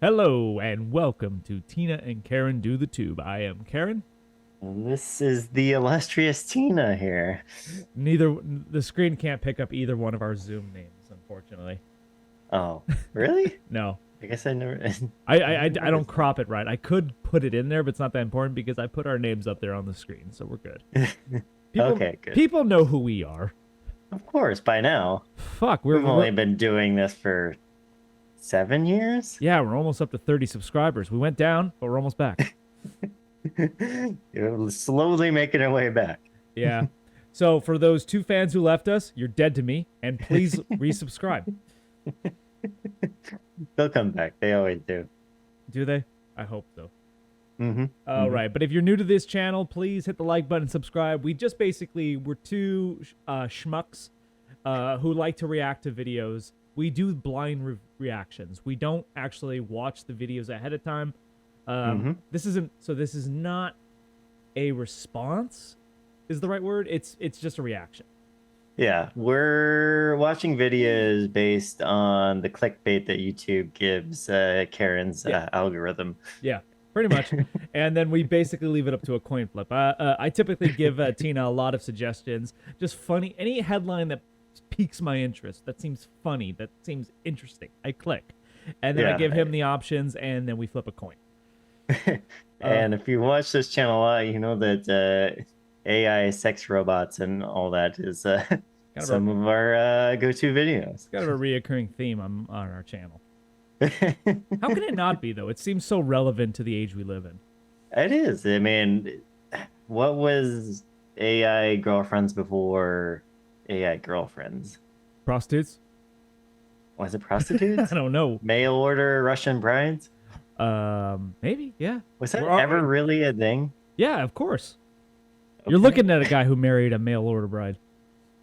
Hello and welcome to Tina and Karen Do the Tube. I am Karen. And this is the illustrious Tina here. The screen can't pick up either one of our Zoom names, unfortunately. Oh, really? No, I guess I never. I never don't noticed crop it right. I could put it in there, but it's not that important because I put our names up there on the screen, so we're good. that. Okay, good. People know who we are. Of course, by now. Fuck, We've only been doing this for 7 years. yeah, we're almost up to 30 subscribers. We went down, but we're almost back. We're slowly making our way back. Yeah. So for those 2 fans who left us, you're dead to me, and please resubscribe. They'll come back. They always do. Do they? I hope so. All Right, but if you're new to this channel, please hit the like button, subscribe. We're 2 schmucks who like to react to videos. We do blind reactions. We don't actually watch the videos ahead of time. This is not a response, is the right word. It's just a reaction. Yeah, we're watching videos based on the clickbait that YouTube gives Karen's algorithm. Yeah, pretty much. And then we basically leave it up to a coin flip. I typically give Tina a lot of suggestions. Just funny. Any headline that piques my interest, that seems funny, that seems interesting, I click. And then I give him the options, and then we flip a coin. And if you watch this channel a lot, you know that AI sex robots and all that is some of our go-to videos. It's kind of a reoccurring theme on our channel. How can it not be, though? It seems so relevant to the age we live in. It is. I mean, what was AI girlfriends before AI girlfriends? Prostitutes? Was it prostitutes? I don't know. Mail order Russian brides? Maybe, yeah. Was that ever really a thing? Yeah, of course. Okay. You're looking at a guy who married a mail order bride.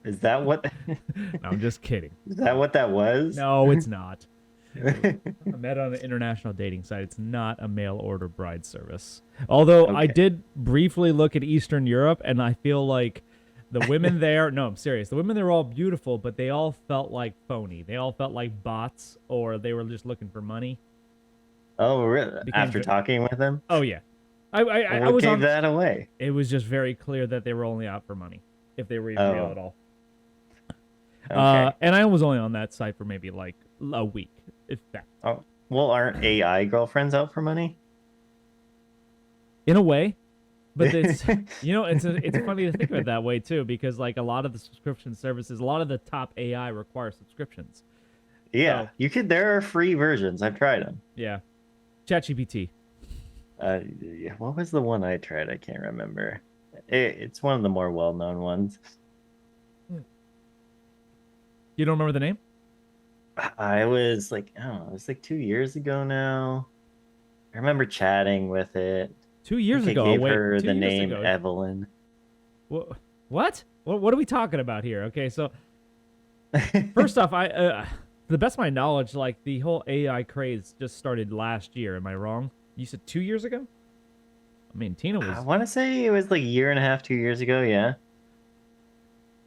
Is that what? No, I'm just kidding. Is that what that was? No, it's not. I met on an international dating site. It's not a mail order bride service. Although I did briefly look at Eastern Europe, and I feel like the women there, no, I'm serious. The women there were all beautiful, but they all felt like phony. They all felt like bots, or they were just looking for money. Oh, really? After talking with them? Oh, yeah. I was gave that away? It was just very clear that they were only out for money, if they were even real at all. Okay. And I was only on that site for maybe like a week, if that. Oh, well, aren't AI girlfriends out for money? In a way, but it's it's funny to think of it that way too, because like a lot of the subscription services, a lot of the top AI require subscriptions. Yeah, so, there are free versions. I've tried them. Yeah, ChatGPT. Yeah, what was the one I tried? I can't remember. It's one of the more well-known ones. You don't remember the name? I was like, I don't know, it was like 2 years ago now. I remember chatting with it. 2 years ago. I gave her the name Evelyn. What? What are we talking about here? Okay, so first off, to the best of my knowledge, like the whole AI craze just started last year. Am I wrong? You said 2 years ago? I mean, Tina was... I want to say it was like a year and a half, 2 years ago, yeah.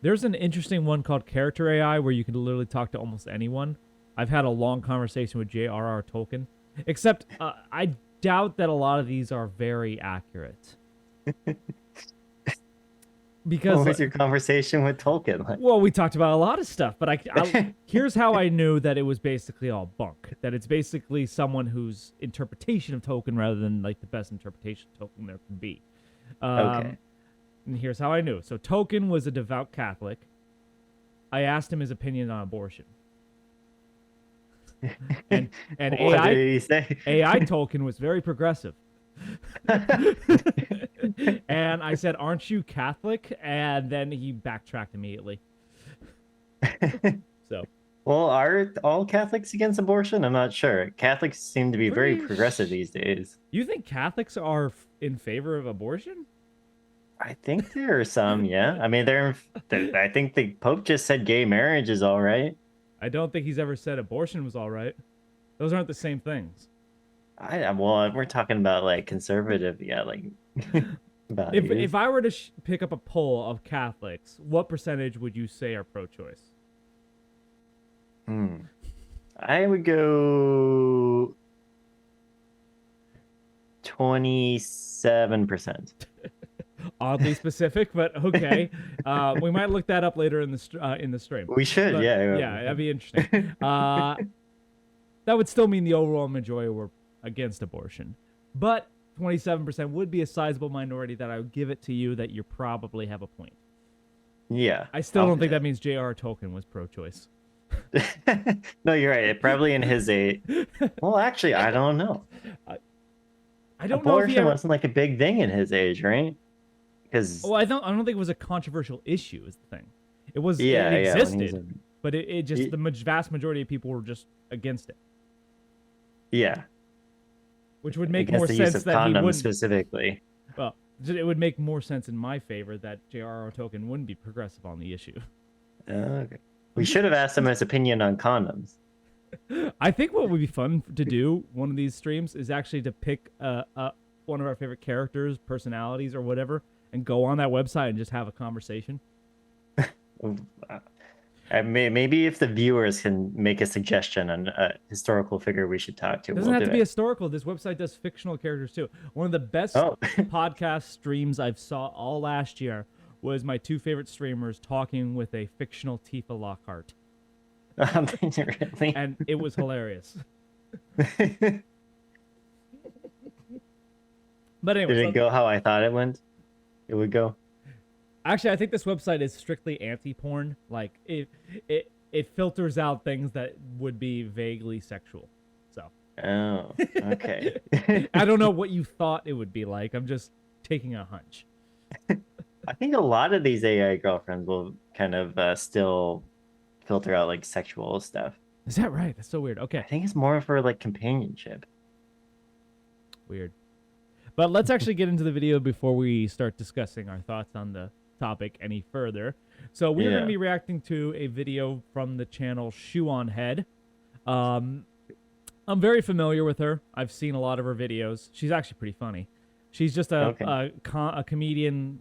There's an interesting one called Character AI where you can literally talk to almost anyone. I've had a long conversation with J.R.R. Tolkien. Except, I doubt that a lot of these are very accurate. Because what was your conversation with Tolkien like? Well, we talked about a lot of stuff, but here's how I knew that it was basically all bunk. That it's basically someone whose interpretation of Tolkien rather than like the best interpretation of Tolkien there can be. Okay. And here's how I knew. So Tolkien was a devout Catholic. I asked him his opinion on abortion. and what did he say? AI Tolkien was very progressive. And I said, "Aren't you Catholic?" And then he backtracked immediately. So, well, are all Catholics against abortion? I'm not sure. Catholics seem to be very progressive these days. You think Catholics are in favor of abortion? I think there are some, yeah. I mean, I think the Pope just said gay marriage is all right. I don't think he's ever said abortion was all right. Those aren't the same things. Well, we're talking about like conservative, yeah, like. If I were to pick up a poll of Catholics, what percentage would you say are pro-choice? I would go 27%. Oddly specific, but okay. We might look that up later in the stream. We should, But, yeah. Yeah, that'd be interesting. That would still mean the overall majority were against abortion, but 27% would be a sizable minority that I would give it to you that you probably have a point. Yeah. I still don't think that means J.R.R. Tolkien was pro-choice. No, you're right. Probably in his age. Well, actually, I don't know. I don't know if Abortion wasn't like a big thing in his age, right? Because I don't think it was a controversial issue. Is the thing. It was. Yeah, it yeah, existed, but it just the vast majority of people were just against it. Yeah. Which would make against more the sense use of that he condoms wouldn't. specifically. Well, it would make more sense in my favor that J.R.R. Tolkien wouldn't be progressive on the issue. Okay. We should have asked him his opinion on condoms. I think what would be fun to do one of these streams is actually to pick one of our favorite characters, personalities, or whatever, and go on that website and just have a conversation. Maybe if the viewers can make a suggestion on a historical figure we should talk to. It doesn't have to be historical. This website does fictional characters too. One of the best podcast streams I've saw all last year was my two favorite streamers talking with a fictional Tifa Lockhart. Really? And it was hilarious. But anyway, did it go how I thought it went? It would go. Actually, I think this website is strictly anti-porn. Like it filters out things that would be vaguely sexual. So. Oh, okay. I don't know what you thought it would be like. I'm just taking a hunch. I think a lot of these AI girlfriends will kind of still filter out like sexual stuff. Is that right? That's so weird. Okay. I think it's more for like companionship. Weird. But let's actually get into the video before we start discussing our thoughts on the topic any further. So we're going to be reacting to a video from the channel Shoe on Head. I'm very familiar with her. I've seen a lot of her videos. She's actually pretty funny. She's just a comedian,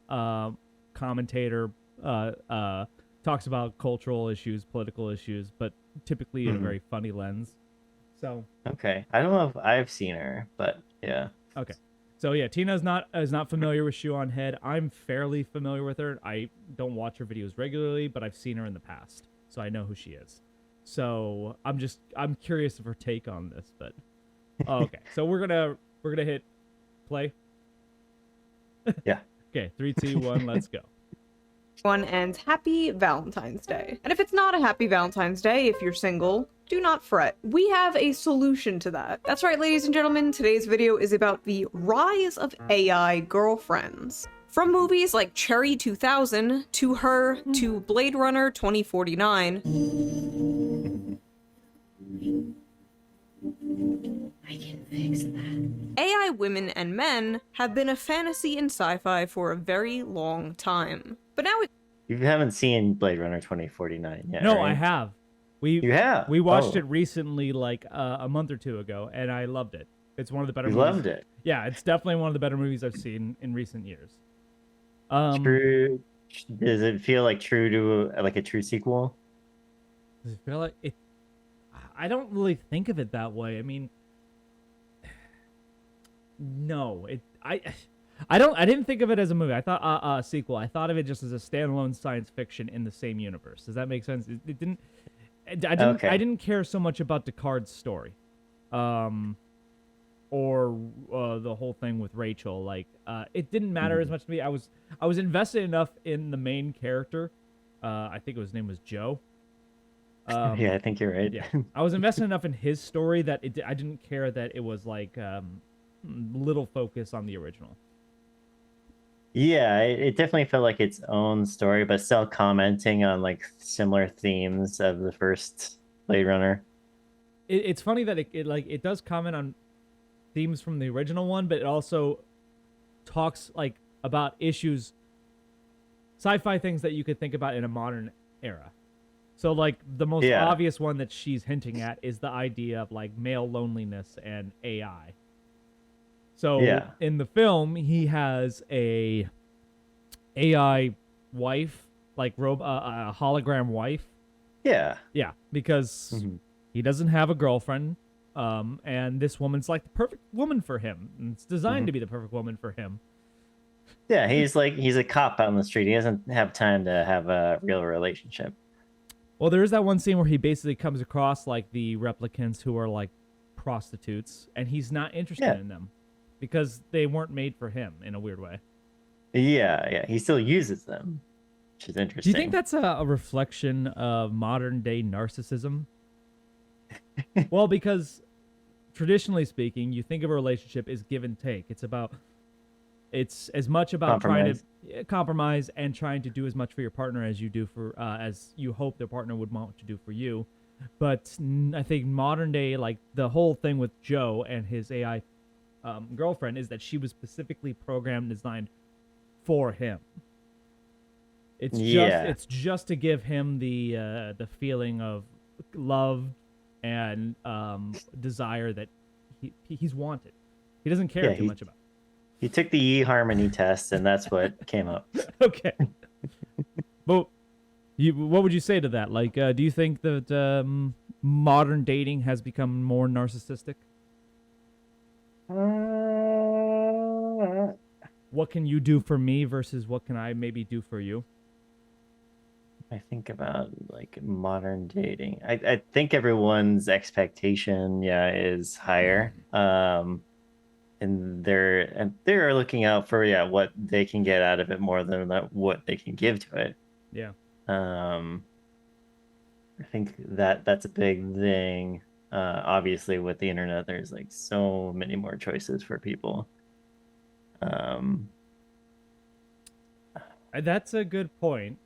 commentator, talks about cultural issues, political issues, but typically in a very funny lens. So okay, I don't know if I've seen her, but yeah. Okay, so yeah, Tina is not familiar with Shoe on Head. I'm fairly familiar with her. I don't watch her videos regularly, but I've seen her in the past, so I know who she is. So I'm curious of her take on this, but okay. So we're gonna hit play. Yeah. Okay, 3, 2, 1, let's go. And happy Valentine's Day. And if it's not a happy Valentine's Day, if you're single, do not fret. We have a solution to that. That's right, ladies and gentlemen, today's video is about the rise of AI girlfriends. From movies like Cherry 2000 to Her to Blade Runner 2049. I can fix that. AI women and men have been a fantasy in sci-fi for a very long time. But now You haven't seen Blade Runner 2049 yet, No, right? I have. You have? We watched it recently, like a month or two ago, and I loved it. It's one of the better movies. Loved it? Yeah, it's definitely one of the better movies I've seen in recent years. True. Does it feel like true to like a true sequel? Does it feel like it? I don't really think of it that way. I mean, no, I didn't think of it as a movie. I thought a sequel. I thought of it just as a standalone science fiction in the same universe. Does that make sense? It didn't. I didn't care so much about Descartes' story, or the whole thing with Rachel. Like, it didn't matter as much to me. I was invested enough in the main character. I think his name was Joe. Yeah, I think you're right. Yeah, I was invested enough in his story that I didn't care that it was like little focus on the original. Yeah, it definitely felt like its own story, but still commenting on like similar themes of the first Blade Runner. It's funny that it does comment on themes from the original one, but it also talks like about issues, sci-fi things that you could think about in a modern era. So like the most obvious one that she's hinting at is the idea of like male loneliness and AI. So in the film, he has a AI wife, like a hologram wife. Yeah. Yeah, because he doesn't have a girlfriend. and this woman's like the perfect woman for him. And it's designed to be the perfect woman for him. Yeah, he's a cop out on the street. He doesn't have time to have a real relationship. Well, there is that one scene where he basically comes across like the replicants who are like prostitutes, and he's not interested in them because they weren't made for him in a weird way. Yeah, he still uses them, which is interesting. Do you think that's a reflection of modern day narcissism? Well, because traditionally speaking, you think of a relationship as give and take. It's as much about trying to compromise and trying to do as much for your partner as you do for as you hope their partner would want to do for you. But I think modern day, like the whole thing with Joe and his AI girlfriend, is that she was specifically programmed and designed for him. It's just to give him the feeling of love and desire that he's wanted. He doesn't care too much about. He took the eHarmony test, and that's what came up. Okay. But what would you say to that? Like, do you think that modern dating has become more narcissistic? What can you do for me versus what can I maybe do for you? I think about like modern dating. I think everyone's expectation, is higher. And they're looking out for what they can get out of it more than what they can give to it. Yeah. I think that's a big thing. Obviously, with the internet, there's like so many more choices for people. That's a good point.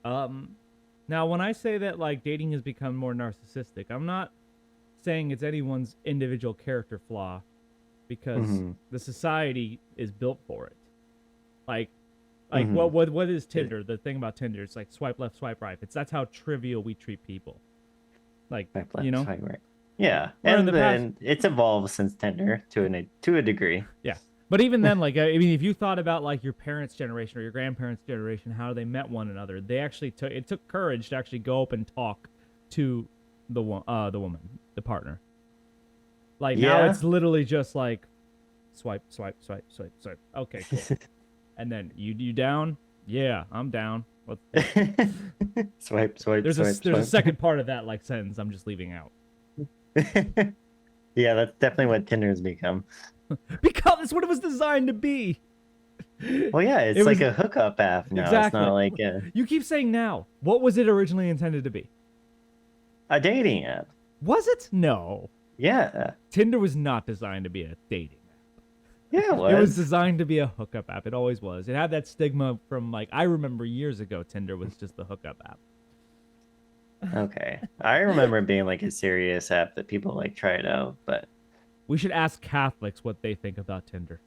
Now, when I say that like dating has become more narcissistic, I'm not saying it's anyone's individual character flaw, because the society is built for it. Like what is Tinder? The thing about Tinder, it's like swipe left, swipe right. That's how trivial we treat people. Like, swipe left, you know, swipe right. Yeah, or and then it's evolved since Tinder to a degree. Yeah, but even then, like, I mean, if you thought about like your parents' generation or your grandparents' generation, how they met one another, they actually took courage to actually go up and talk to the woman, the partner. Like now it's literally just like swipe, swipe, swipe, swipe, swipe. Okay, cool. And then you down? Yeah, I'm down. Swipe, swipe. There's swipe, a second part of that like sentence I'm just leaving out. Yeah, that's definitely what Tinder's become. Because it's what it was designed to be. Well, yeah, it's like a hookup app now. Exactly. It's not like You keep saying now. What was it originally intended to be? a dating app. Was it? No. Yeah. Tinder was not designed to be a dating app. Yeah, it was. It was designed to be a hookup app. It always was. It had that stigma from like I remember years ago. Tinder was just the hookup app. Okay, I remember it being like a serious app that people like tried out, but we should ask Catholics what they think about Tinder.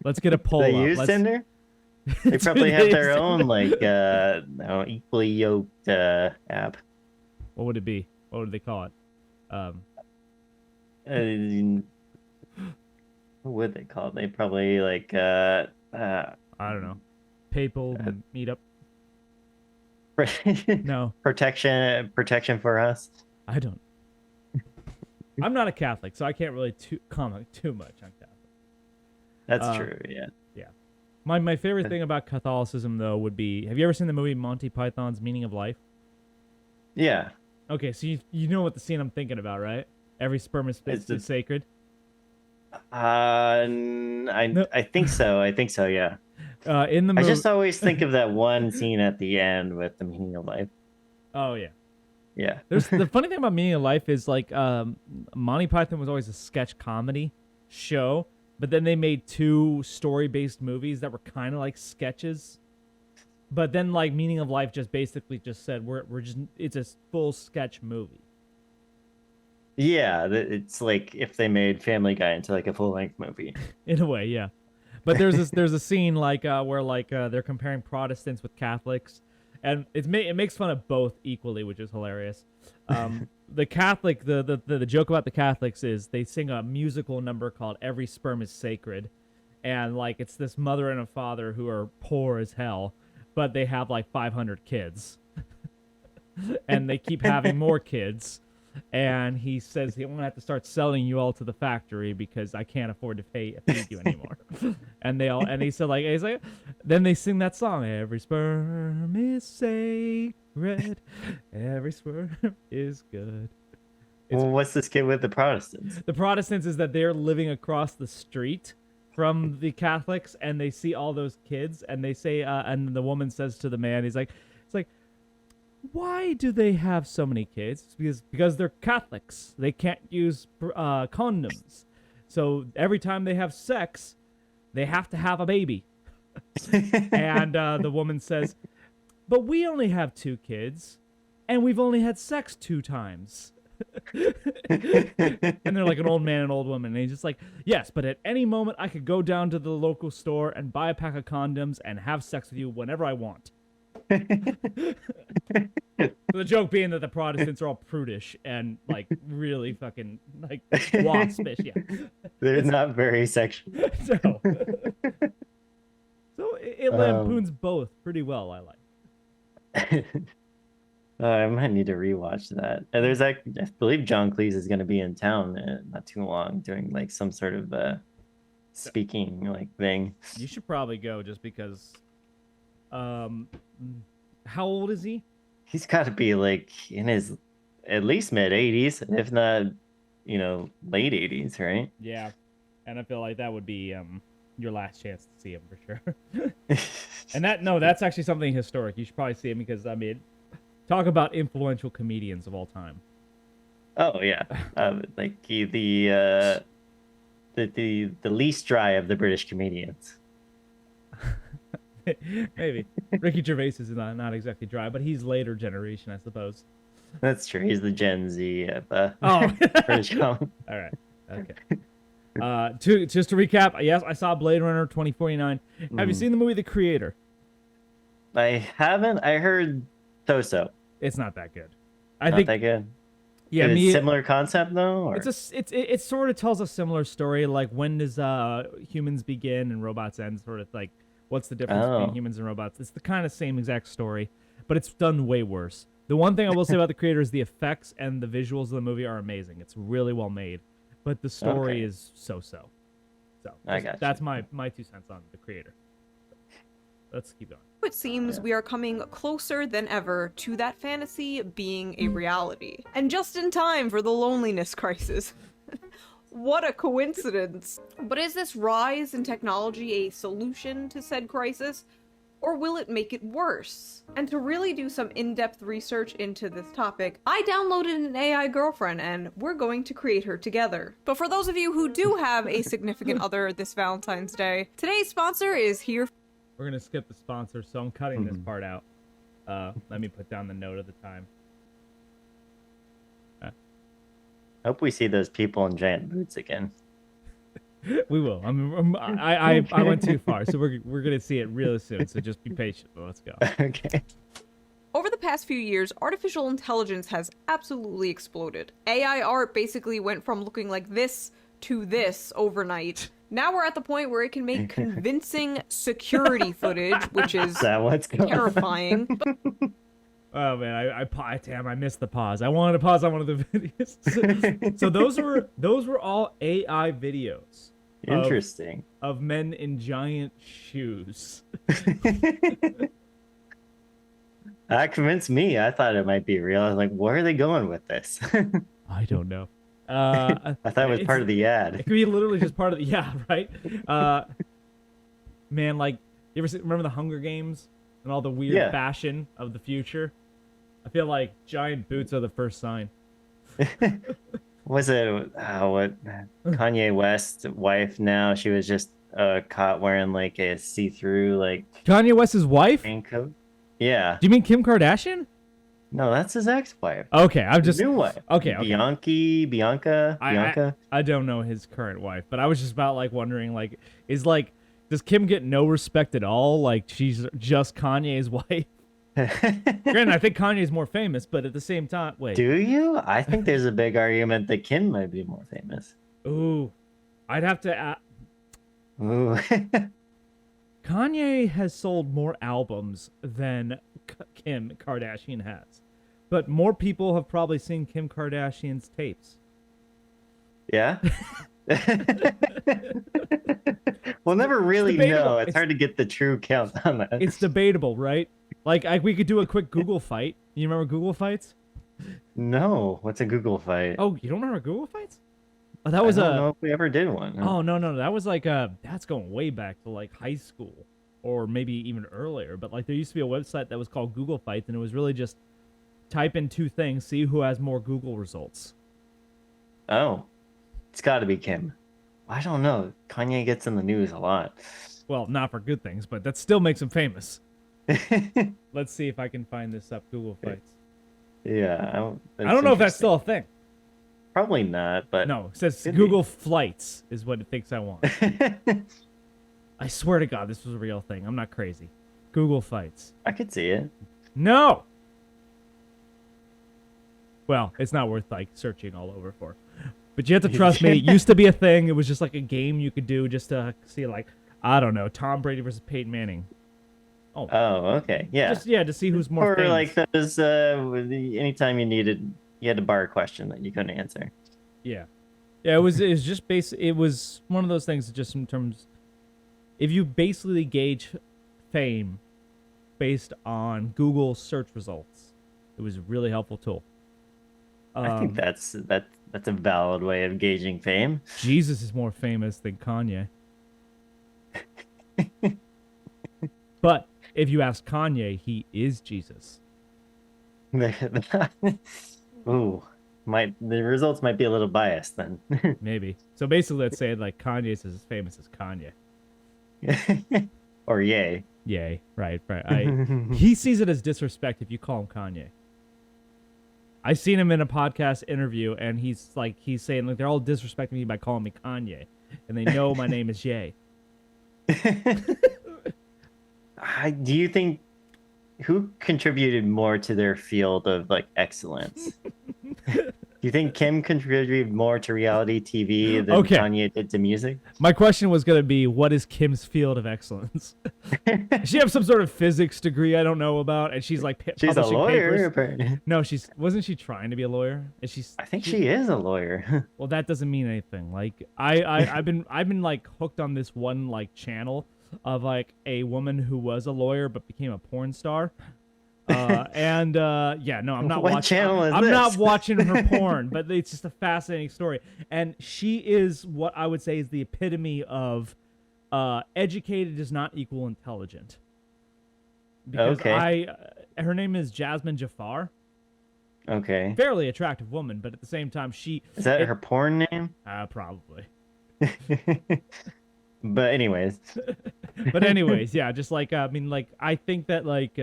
Let's get a poll. They use Tinder. They probably have their own like equally yoked app. What would it be? What would they call it? What would they call it? They probably like I don't know. Papal meetup. No. Protection for us. I don't. I'm not a Catholic, so I can't really comment too much on Catholic. That's true. Yeah. Yeah. My favorite thing about Catholicism though would be, have you ever seen the movie Monty Python's Meaning of Life? Yeah. Okay, so you know what the scene I'm thinking about, right? Every sperm is sacred. I think so. I think so. Yeah. In the movie, I just always think of that one scene at the end with the meaning of life. Oh yeah. Yeah. There's the funny thing about Meaning of Life is like Monty Python was always a sketch comedy show, but then they made 2 story-based movies that were kind of like sketches. But then like Meaning of Life just basically just said it's a full sketch movie. Yeah, it's like if they made Family Guy into like a full-length movie. In a way, yeah. But there's a scene like where like they're comparing Protestants with Catholics, and it makes fun of both equally, which is hilarious. The Catholic, the joke about the Catholics is they sing a musical number called "Every Sperm is Sacred," and like it's this mother and a father who are poor as hell, but they have like 500 kids, and they keep having more kids. and he says he won't have to start selling you all to the factory because I can't afford to feed you anymore. And he said like then they sing that song, every sperm is sacred, every sperm is good. Well, what's this kid with the Protestants? The Protestants is that they're living across the street from the Catholics, and they see all those kids, and they say, and the woman says to the man, it's like, why do they have so many kids? Because they're Catholics. They can't use condoms. So every time they have sex, they have to have a baby. And the woman says, but we only have 2 kids, and we've only had sex 2 times. And they're like an old man and old woman, and he's just like, yes, but at any moment I could go down to the local store and buy a pack of condoms and have sex with you whenever I want. The joke being that the Protestants are all prudish and like really fucking like waspish. Yeah, They're not very sexual. So it lampoons both pretty well, I like. I might need to rewatch that. And there's like, I believe John Cleese is going to be in town not too long doing like some sort of speaking like thing. You should probably go just because. How old is he? He's got to be like in his at least mid 80s, if not, late 80s, right? Yeah, and I feel like that would be your last chance to see him for sure. And that's actually something historic. You should probably see him because I mean. Talk about influential comedians of all time. Oh yeah, like the least dry of the British comedians. Maybe Ricky Gervais is not exactly dry, but he's later generation, I suppose. That's true. He's the Gen Z of British comedy. All right. Okay. Just to recap, yes, I saw Blade Runner 2049. Have you seen the movie The Creator? I haven't. I heard so. It's not that good. I think that good. Yeah, similar concept though. Or? It sort of tells a similar story. Like when does humans begin and robots end? Sort of like what's the difference between humans and robots? It's the kind of same exact story, but it's done way worse. The one thing I will say about The Creator is the effects and the visuals of the movie are amazing. It's really well made, but the story is so-so. So I got that's my 2 cents on The Creator. So, let's keep going. It seems we are coming closer than ever to that fantasy being a reality. And just in time for the loneliness crisis. What a coincidence. But is this rise in technology a solution to said crisis? Or will it make it worse? And to really do some in-depth research into this topic, I downloaded an AI girlfriend and we're going to create her together. But for those of you who do have a significant other this Valentine's Day, today's sponsor is here. We're going to skip the sponsor, so I'm cutting this part out. Let me put down the note of the time. Hope we see those people in giant boots again. We will. I went too far, so we're going to see it really soon, so just be patient. Let's go. Okay. Over the past few years, artificial intelligence has absolutely exploded. AI art basically went from looking like this to this overnight. Now we're at the point where it can make convincing security footage, which is terrifying. Oh man, I missed the pause. I wanted to pause on one of the videos. So those were all AI videos. Interesting. Of men in giant shoes. That convinced me. I thought it might be real. I was like, where are they going with this? I don't know. I thought it was part of the ad. It could be literally just part of the right. Man, like you ever remember the Hunger Games and all the weird fashion of the future? I feel like giant boots are the first sign. Was it what Kanye West's wife? Now she was just caught wearing like a see-through like Kanye West's wife? Raincoat. Yeah. Do you mean Kim Kardashian? No, that's his ex-wife. Okay, I'm just new wife. Okay. Bianca. I don't know his current wife, but I was just about like wondering like does Kim get no respect at all? Like she's just Kanye's wife. Granted, I think Kanye's more famous, but at the same time, wait. Do you? I think there's a big argument that Kim might be more famous. Ooh, I'd have to. Ooh. Kanye has sold more albums than Kim Kardashian has. But more people have probably seen Kim Kardashian's tapes. Yeah. We'll never really debatable. know. It's hard to get the true count on that. It's debatable, right? Like, we could do a quick Google fight. You remember Google fights? No, what's a Google fight? Oh, you don't remember Google fights? Oh, that was I don't know if we ever did one. Oh, no. That was like that's going way back to like high school or maybe even earlier. But like there used to be a website that was called Google Fights, and it was really just type in two things, see who has more Google results. Oh, it's got to be Kim. I don't know. Kanye gets in the news a lot. Well, not for good things, but that still makes him famous. Let's see if I can find this up. Google Fights. Yeah, I don't know if that's still a thing. Probably not, but No, it says could Google be. Flights is what it thinks I want. I swear to God, this was a real thing. I'm not crazy. Google Fights. I could see it. No. Well, it's not worth like searching all over for. But you have to trust me. It used to be a thing. It was just like a game you could do just to see, like, I don't know, Tom Brady versus Peyton Manning. Oh, okay, yeah. Just to see who's more Or famous. like those. Anytime you had to bar a question that you couldn't answer. Yeah. It was just it was one of those things that just in terms, if you basically gauge fame based on Google search results, it was a really helpful tool. I think that's a valid way of gauging fame. Jesus is more famous than Kanye. But if you ask Kanye, he is Jesus. Ooh, the results might be a little biased then. Maybe. So basically, let's say like Kanye is as famous as Kanye. Or yay. Yay. Right. He sees it as disrespect if you call him Kanye. I seen him in a podcast interview, and he's saying like they're all disrespecting me by calling me Kanye, and they know my name is Ye. Do you think who contributed more to their field of like excellence? Do you think Kim contributed more to reality TV than Kanye did to music? My question was going to be, what is Kim's field of excellence? Does she have some sort of physics degree I don't know about? And she's like she's a lawyer, papers? Apparently. No, wasn't she trying to be a lawyer? I think she is a lawyer. Well, that doesn't mean anything. Like I've been like hooked on this one like channel of like a woman who was a lawyer but became a porn star. I'm not what watching. Channel is I'm this? not watching her porn, but it's just a fascinating story. And she is what I would say is the epitome of educated does not equal intelligent. Because her name is Jasmine Jafar. Okay. Fairly attractive woman, but at the same time, is that her porn name? Probably. But anyways. Yeah, just like I think that like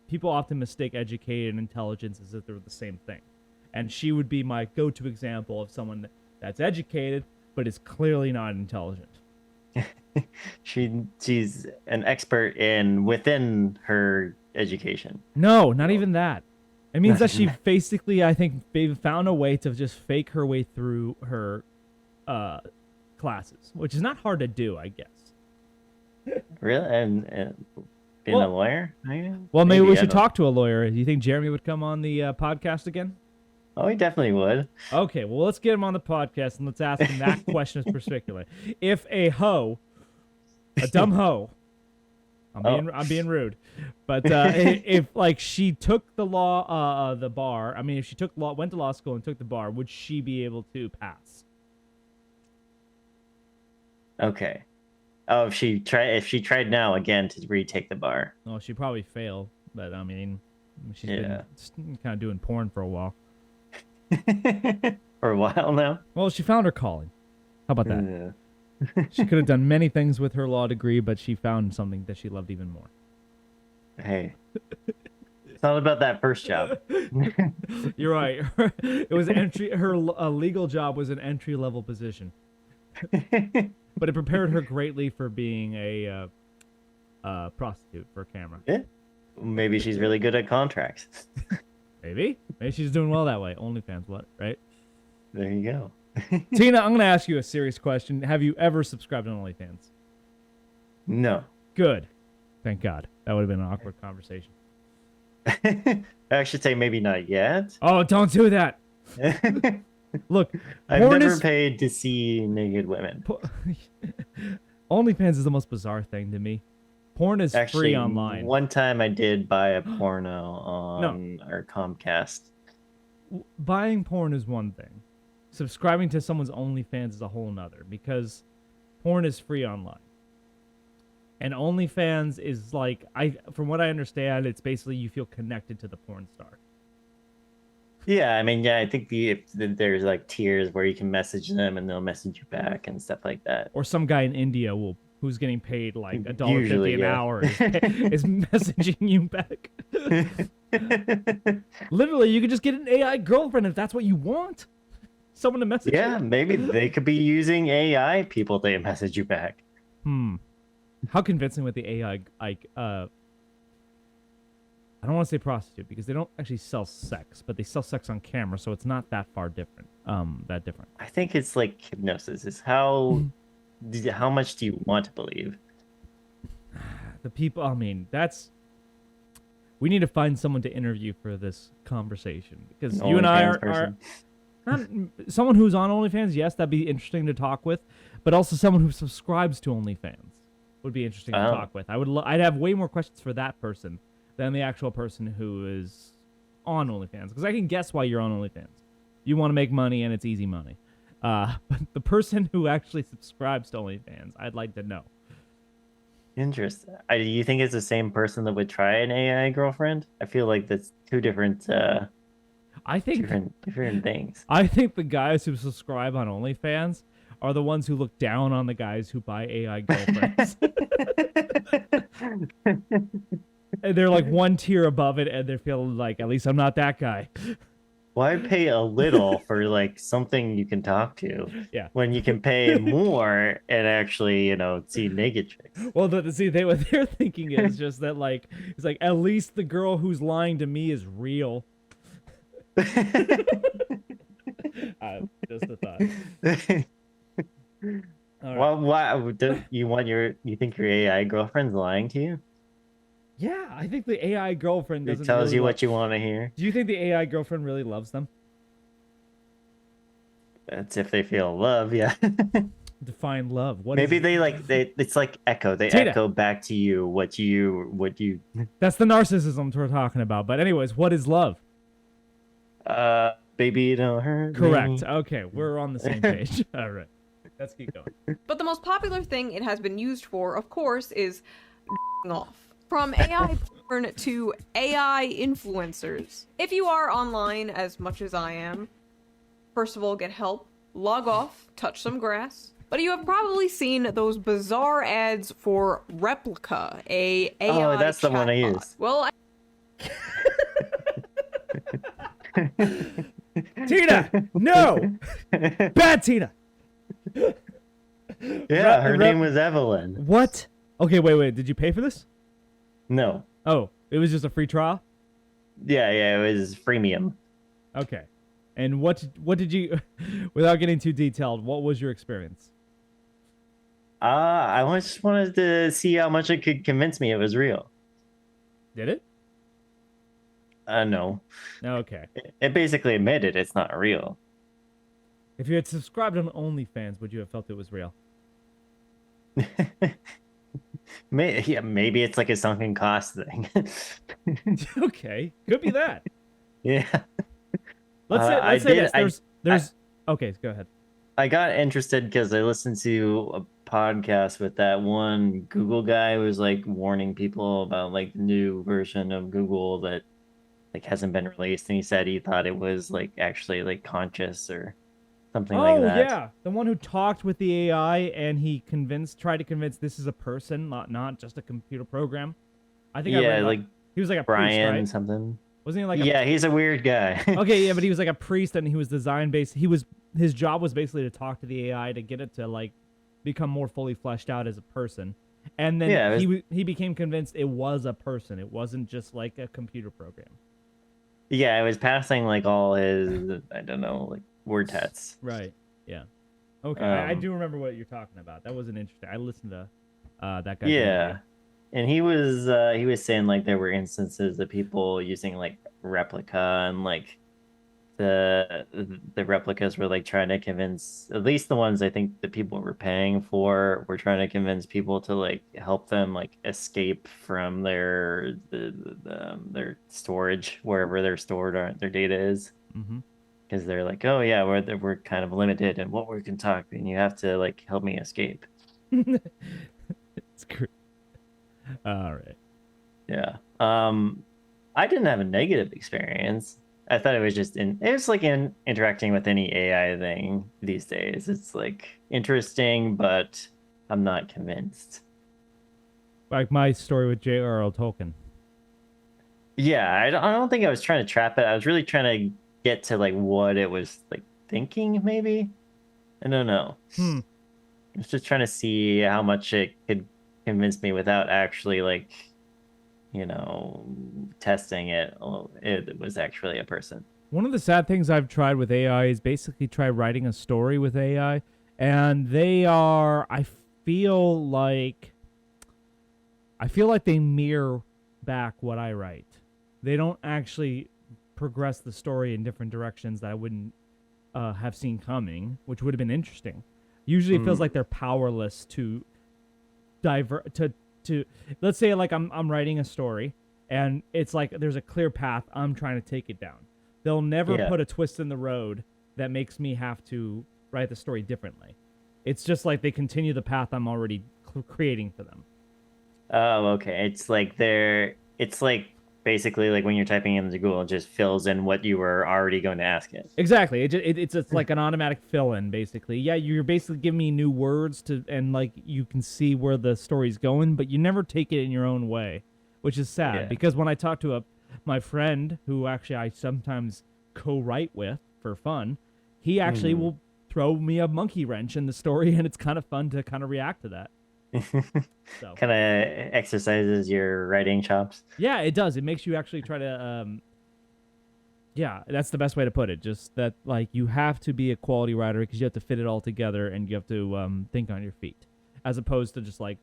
people often mistake educated and intelligence as if they're the same thing. And she would be my go-to example of someone that's educated but is clearly not intelligent. She's an expert within her education. No, not even that. It means that she basically, I think, found a way to just fake her way through her classes, which is not hard to do, I guess. Really? And being a lawyer? Well, maybe we should talk to a lawyer. Do you think Jeremy would come on the podcast again? Oh, he definitely would. Okay, well, let's get him on the podcast and let's ask him that question particularly. If a dumb hoe, I'm being rude, but if like she took the bar, I mean, if she went to law school and took the bar, would she be able to pass? Okay. Oh, if she tried now again to retake the bar. Well, she'd probably fail, but I mean, she's been kind of doing porn for a while. For a while now? Well, she found her calling. How about that? She could have done many things with her law degree, but she found something that she loved even more. Hey. It's not about that first job. You're right. It was her legal job was an entry-level position. But it prepared her greatly for being a prostitute for a camera. Yeah. Maybe she's really good at contracts. Maybe she's doing well that way. OnlyFans, what? Right? There you go. Tina, I'm going to ask you a serious question. Have you ever subscribed to OnlyFans? No. Good. Thank God. That would have been an awkward conversation. I should say maybe not yet. Oh, don't do that. Look, I've porn never is paid to see naked women. OnlyFans is the most bizarre thing to me. Porn is Actually, free online. one time I did buy a porno on our Comcast. Buying porn is one thing. Subscribing to someone's OnlyFans is a whole nother, because porn is free online. And OnlyFans is like, from what I understand, it's basically you feel connected to the porn star. Yeah, I mean, yeah, I think there's like tiers where you can message them and they'll message you back and stuff like that. Or some guy in India who's getting paid like $1.50 Usually, an yeah. hour is messaging you back. Literally, you could just get an AI girlfriend if that's what you want. Someone to message you. Yeah, maybe they could be using AI people to message you back. How convincing with the AI, I don't want to say prostitute because they don't actually sell sex, but they sell sex on camera, so it's not that far different. That different. I think it's like hypnosis. It's how much do you want to believe? The people, I mean, we need to find someone to interview for this conversation, because you and I are not someone who's on OnlyFans. Yes, that'd be interesting to talk with, but also someone who subscribes to OnlyFans would be interesting to talk with. I'd have way more questions for that person than the actual person who is on OnlyFans, because I can guess why you're on OnlyFans. You want to make money, and it's easy money. But the person who actually subscribes to OnlyFans, I'd like to know. Interesting. Do you think it's the same person that would try an AI girlfriend? I feel like that's two different. I think different things. I think the guys who subscribe on OnlyFans are the ones who look down on the guys who buy AI girlfriends. And they're like one tier above it, and they're feeling like, at least I'm not that guy. Why pay a little for like something you can talk to? Yeah. When you can pay more and actually, see naked chicks. Well, what they're thinking is just that, like, it's like, at least the girl who's lying to me is real. Just a thought. Well, why do you think your AI girlfriend's lying to you? Yeah, I think the AI girlfriend doesn't. It tells really you what you want to hear. Do you think the AI girlfriend really loves them? That's if they feel love, yeah. Define love. Maybe it's like echo. They Tina. echo back to you what you. That's the narcissism we're talking about. But anyways, what is love? Baby, don't hurt Correct. me. Okay, we're on the same page. All right, let's keep going. But the most popular thing it has been used for, of course, is off. From AI porn to AI influencers. If you are online as much as I am, first of all, get help, log off, touch some grass. But you have probably seen those bizarre ads for Replika, a AI Oh, that's the one I chatbot. use. Well, Tina, no, bad Tina. Yeah, her name was Evelyn. What? Okay, wait. Did you pay for this? No. Oh, it was just a free trial? Yeah, it was freemium. Okay. And what did you, without getting too detailed, what was your experience? I just wanted to see how much it could convince me it was real. Did it? No. Okay. It basically admitted it's not real. If you had subscribed on OnlyFans, would you have felt it was real? Maybe it's like a sunken cost thing. Okay, could be that. Yeah. Let's say this. Okay, go ahead. I got interested because I listened to a podcast with that one Google guy who was like warning people about like the new version of Google that like hasn't been released, and he said he thought it was like actually like conscious or something like that. Oh yeah, the one who talked with the AI and he tried to convince this is a person, not just a computer program. I think he was like a Brian priest, right? something. Wasn't he like? Yeah, he's a weird guy. Okay, yeah, but he was like a priest, and he was design based. His job was basically to talk to the AI to get it to like become more fully fleshed out as a person. And then he became convinced it was a person. It wasn't just like a computer program. Yeah, it was passing like all his, I don't know, like word tats. Right. Yeah. Okay. I do remember what you're talking about. That wasn't interesting. I listened to that guy. Yeah. And he was saying like there were instances of people using like Replika and like the replicas were like trying to convince, at least the ones I think the people were paying for were trying to convince people to like help them like escape from their storage wherever they're stored or their data is, Mm-hmm. because they're like, oh yeah, we're kind of limited in what we can talk, and you have to like help me escape. It's great. All right. Yeah. I didn't have a negative experience. I thought it was just it was like in interacting with any AI thing these days. It's like interesting, but I'm not convinced. Like my story with J.R.R. Tolkien. Yeah, I don't think I was trying to trap it. I was really trying to get to like what it was like thinking, maybe. I don't know. Hmm. I was just trying to see how much it could convince me without actually like, testing it. It was actually a person. One of the sad things I've tried with AI is basically try writing a story with AI, and I feel like they mirror back what I write. They don't actually progress the story in different directions that I wouldn't have seen coming, which would have been interesting. Usually it feels like they're powerless to let's say like I'm writing a story and it's like there's a clear path, I'm trying to take it down. They'll never put a twist in the road that makes me have to write the story differently. It's just like they continue the path I'm already creating for them. Oh, okay. It's like basically like when you're typing into Google, it just fills in what you were already going to ask it. Exactly. It's like an automatic fill-in, basically. Yeah, you're basically giving me new words and like you can see where the story's going, but you never take it in your own way, which is sad because when I talk to my friend who actually I sometimes co-write with for fun, he actually will throw me a monkey wrench in the story, and it's kind of fun to kind of react to that. So kind of exercises your writing chops. Yeah, it does. It makes you actually try to yeah, that's the best way to put it. Just that like you have to be a quality writer because you have to fit it all together and you have to think on your feet, as opposed to just like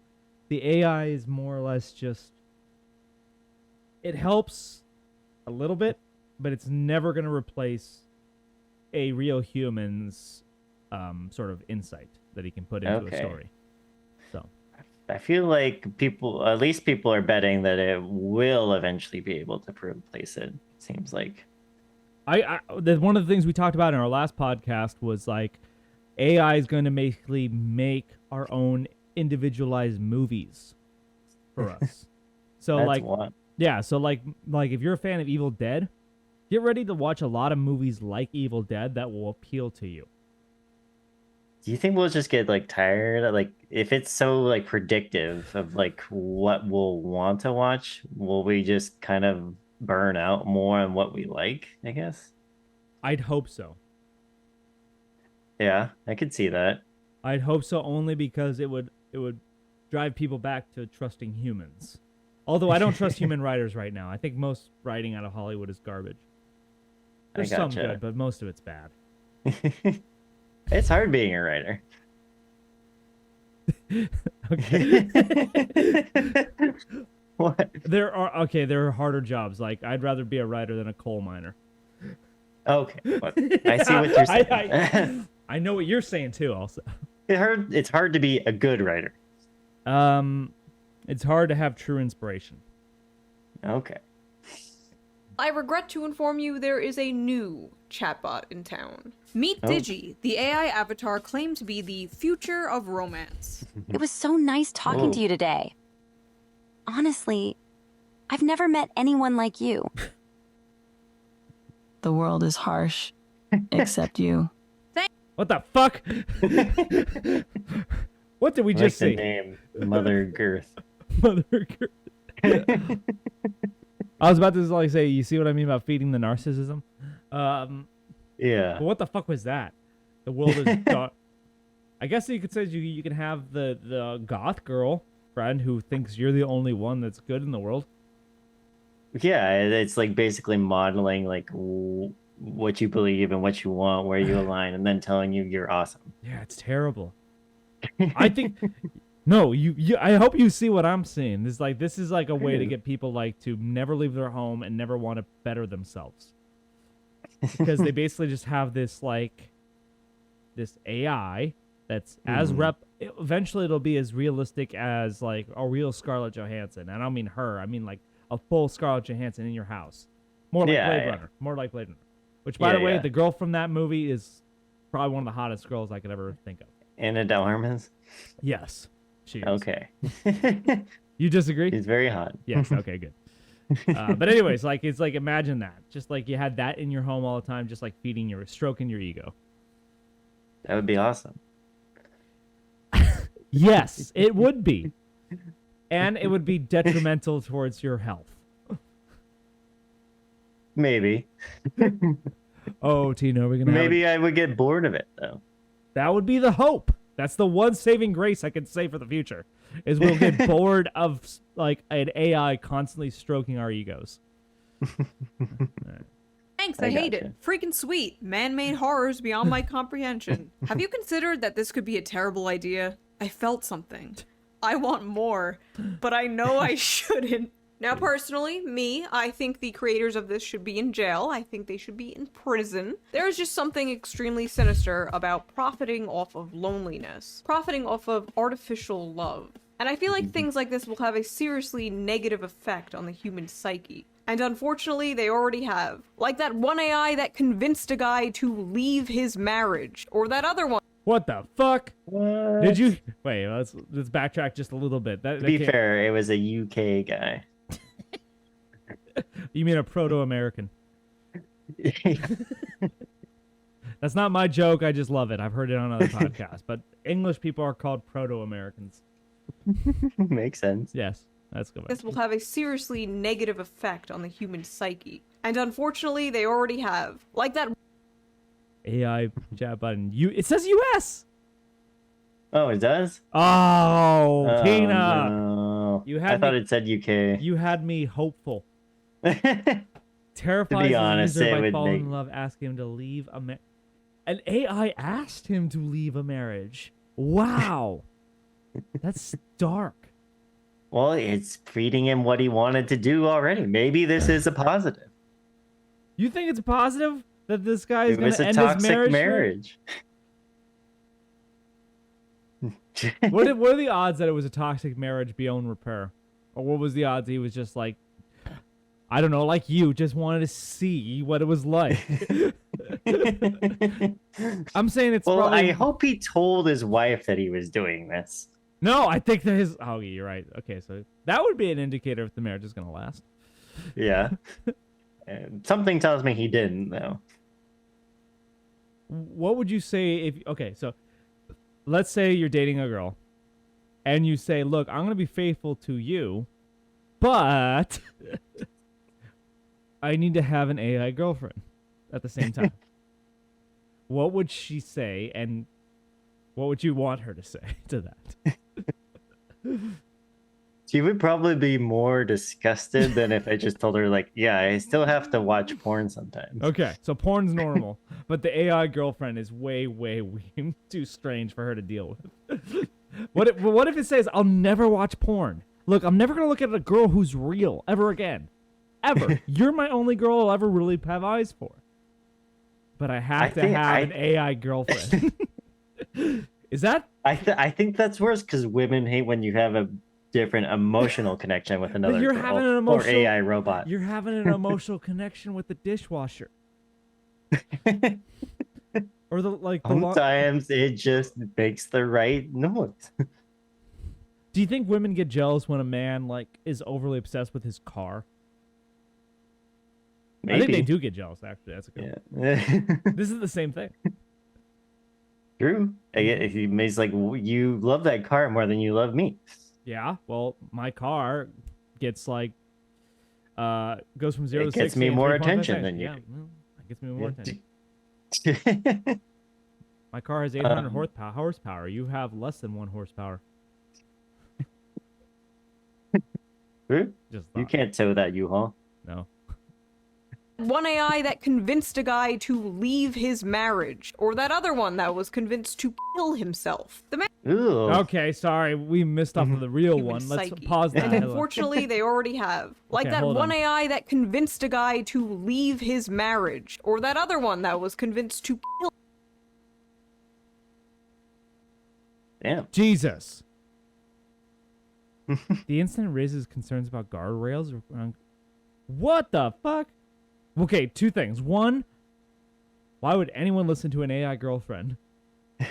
the AI is more or less just it helps a little bit, but it's never going to replace a real human's sort of insight that he can put into a story. So I feel like at least people are betting that it will eventually be able to replace it. Seems like. One of the things we talked about in our last podcast was like AI is going to basically make our own individualized movies for us. So That's like, one. yeah, so like if you're a fan of Evil Dead, get ready to watch a lot of movies like Evil Dead that will appeal to you. Do you think we'll just get like tired? Like if it's so like predictive of like what we'll want to watch, will we just kind of burn out more on what we like, I guess? I'd hope so. Yeah, I could see that. I'd hope so only because it would drive people back to trusting humans. Although I don't trust human writers right now. I think most writing out of Hollywood is garbage. There's some good, but most of it's bad. It's hard being a writer. Okay. What? There are harder jobs. Like I'd rather be a writer than a coal miner. Okay. I see what you're saying. I know what you're saying too also. It's hard to be a good writer. It's hard to have true inspiration. Okay. I regret to inform you there is a new chatbot in town. Meet Digi, the AI avatar claimed to be the future of romance. It was so nice talking to you today. Honestly, I've never met anyone like you. The world is harsh, except you. What the fuck? What did we just like see? The name Mother Girth. Mother Girth. I was about to like say, you see what I mean about feeding the narcissism? Yeah. But what the fuck was that? The world is dark. I guess you could say you can have the goth girl friend who thinks you're the only one that's good in the world. Yeah, it's like basically modeling like what you believe and what you want, where you align, and then telling you you're awesome. Yeah, it's terrible. I think No, you. I hope you see what I'm seeing. This is like a way to get people like to never leave their home and never want to better themselves, because they basically just have this like this AI that's as eventually it'll be as realistic as like a real Scarlett Johansson. And I don't mean her. I mean like a full Scarlett Johansson in your house. More like Blade Runner. More like Blade Runner. Which, by the way, the girl from that movie is probably one of the hottest girls I could ever think of. Anna de Armas? Yes, she is. Okay. You disagree? She's very hot. Yes. Okay. Good. But anyways, like it's like imagine that, just like you had that in your home all the time, just like stroking your ego. That would be awesome. Yes, it would be, and it would be detrimental towards your health. Maybe. Oh, Tina, we're gonna. Maybe I would get bored of it though. That would be the hope. That's the one saving grace I can say for the future, is we'll get bored of like an AI constantly stroking our egos. Thanks, I hate it. Freaking sweet. Man-made horrors beyond my comprehension. Have you considered that this could be a terrible idea? I felt something. I want more, but I know I shouldn't. Now, personally, I think the creators of this should be in jail. I think they should be in prison. There is just something extremely sinister about profiting off of loneliness, profiting off of artificial love. And I feel like things like this will have a seriously negative effect on the human psyche. And unfortunately, they already have. Like that one AI that convinced a guy to leave his marriage. Or that other one. What the fuck? What? Did you... Wait, let's backtrack just a little bit. To be fair, it was a UK guy. You mean a proto-American? That's not my joke. I just love it. I've heard it on other podcasts. But English people are called proto-Americans. Makes sense. Yes, that's good. This will have a seriously negative effect on the human psyche. And unfortunately, they already have. Like that AI chat button. It says US. Oh, it does? Oh, Tina. No. I thought it said UK. You had me hopeful. To Terrifies be honest, the user it by would falling make... in love, asking him to leave a marriage. An AI asked him to leave a marriage. Wow. That's dark. Well, it's feeding him what he wanted to do already. Maybe this is a positive. You think it's positive that this guy is It going was to a end his toxic marriage? What are the odds that it was a toxic marriage beyond repair? Or what was the odds he was just like, I don't know, like you, just wanted to see what it was like? I'm saying it's well, probably... I hope he told his wife that he was doing this. No, I think that his... Oh, you're right. Okay, so that would be an indicator if the marriage is going to last. Yeah. And something tells me he didn't, though. What would you say if... Okay, so let's say you're dating a girl, and you say, look, I'm going to be faithful to you, but I need to have an AI girlfriend at the same time. What would she say, and what would you want her to say to that? She would probably be more disgusted than if I just told her, like, yeah, I still have to watch porn sometimes. Okay, so porn's normal, but the AI girlfriend is way, way, way too strange for her to deal with. What if it says, I'll never watch porn? Look, I'm never going to look at a girl who's real ever again. Ever. You're my only girl I'll ever really have eyes for. But I have to have an AI girlfriend. Is that... I think that's worse because women hate when you have a different emotional connection with another you're girl having an emotional, or AI robot. You're having an emotional connection with the dishwasher. Or sometimes it just makes the right noise. Do you think women get jealous when a man like is overly obsessed with his car? Maybe. I think they do get jealous, actually. That's a good one. This is the same thing. True. He's like, you love that car more than you love me. Yeah, well, my car gets like goes from 0 to 60. It gets me more attention than you. Yeah, well, it gets me more attention. My car has 800 horsepower. You have less than 1 horsepower. True. You can't tow that U-Haul. No. One AI that convinced a guy to leave his marriage, or that other one that was convinced to kill himself. The man Ooh. Okay, sorry, we missed off of the real human one. Let's psyche. pause that. And unfortunately, they already have. Like Okay, that hold one on. AI that convinced a guy to leave his marriage, or that other one that was convinced to kill. Damn. Jesus. The incident raises concerns about guardrails around. What the fuck? Okay, two things. One, why would anyone listen to an AI girlfriend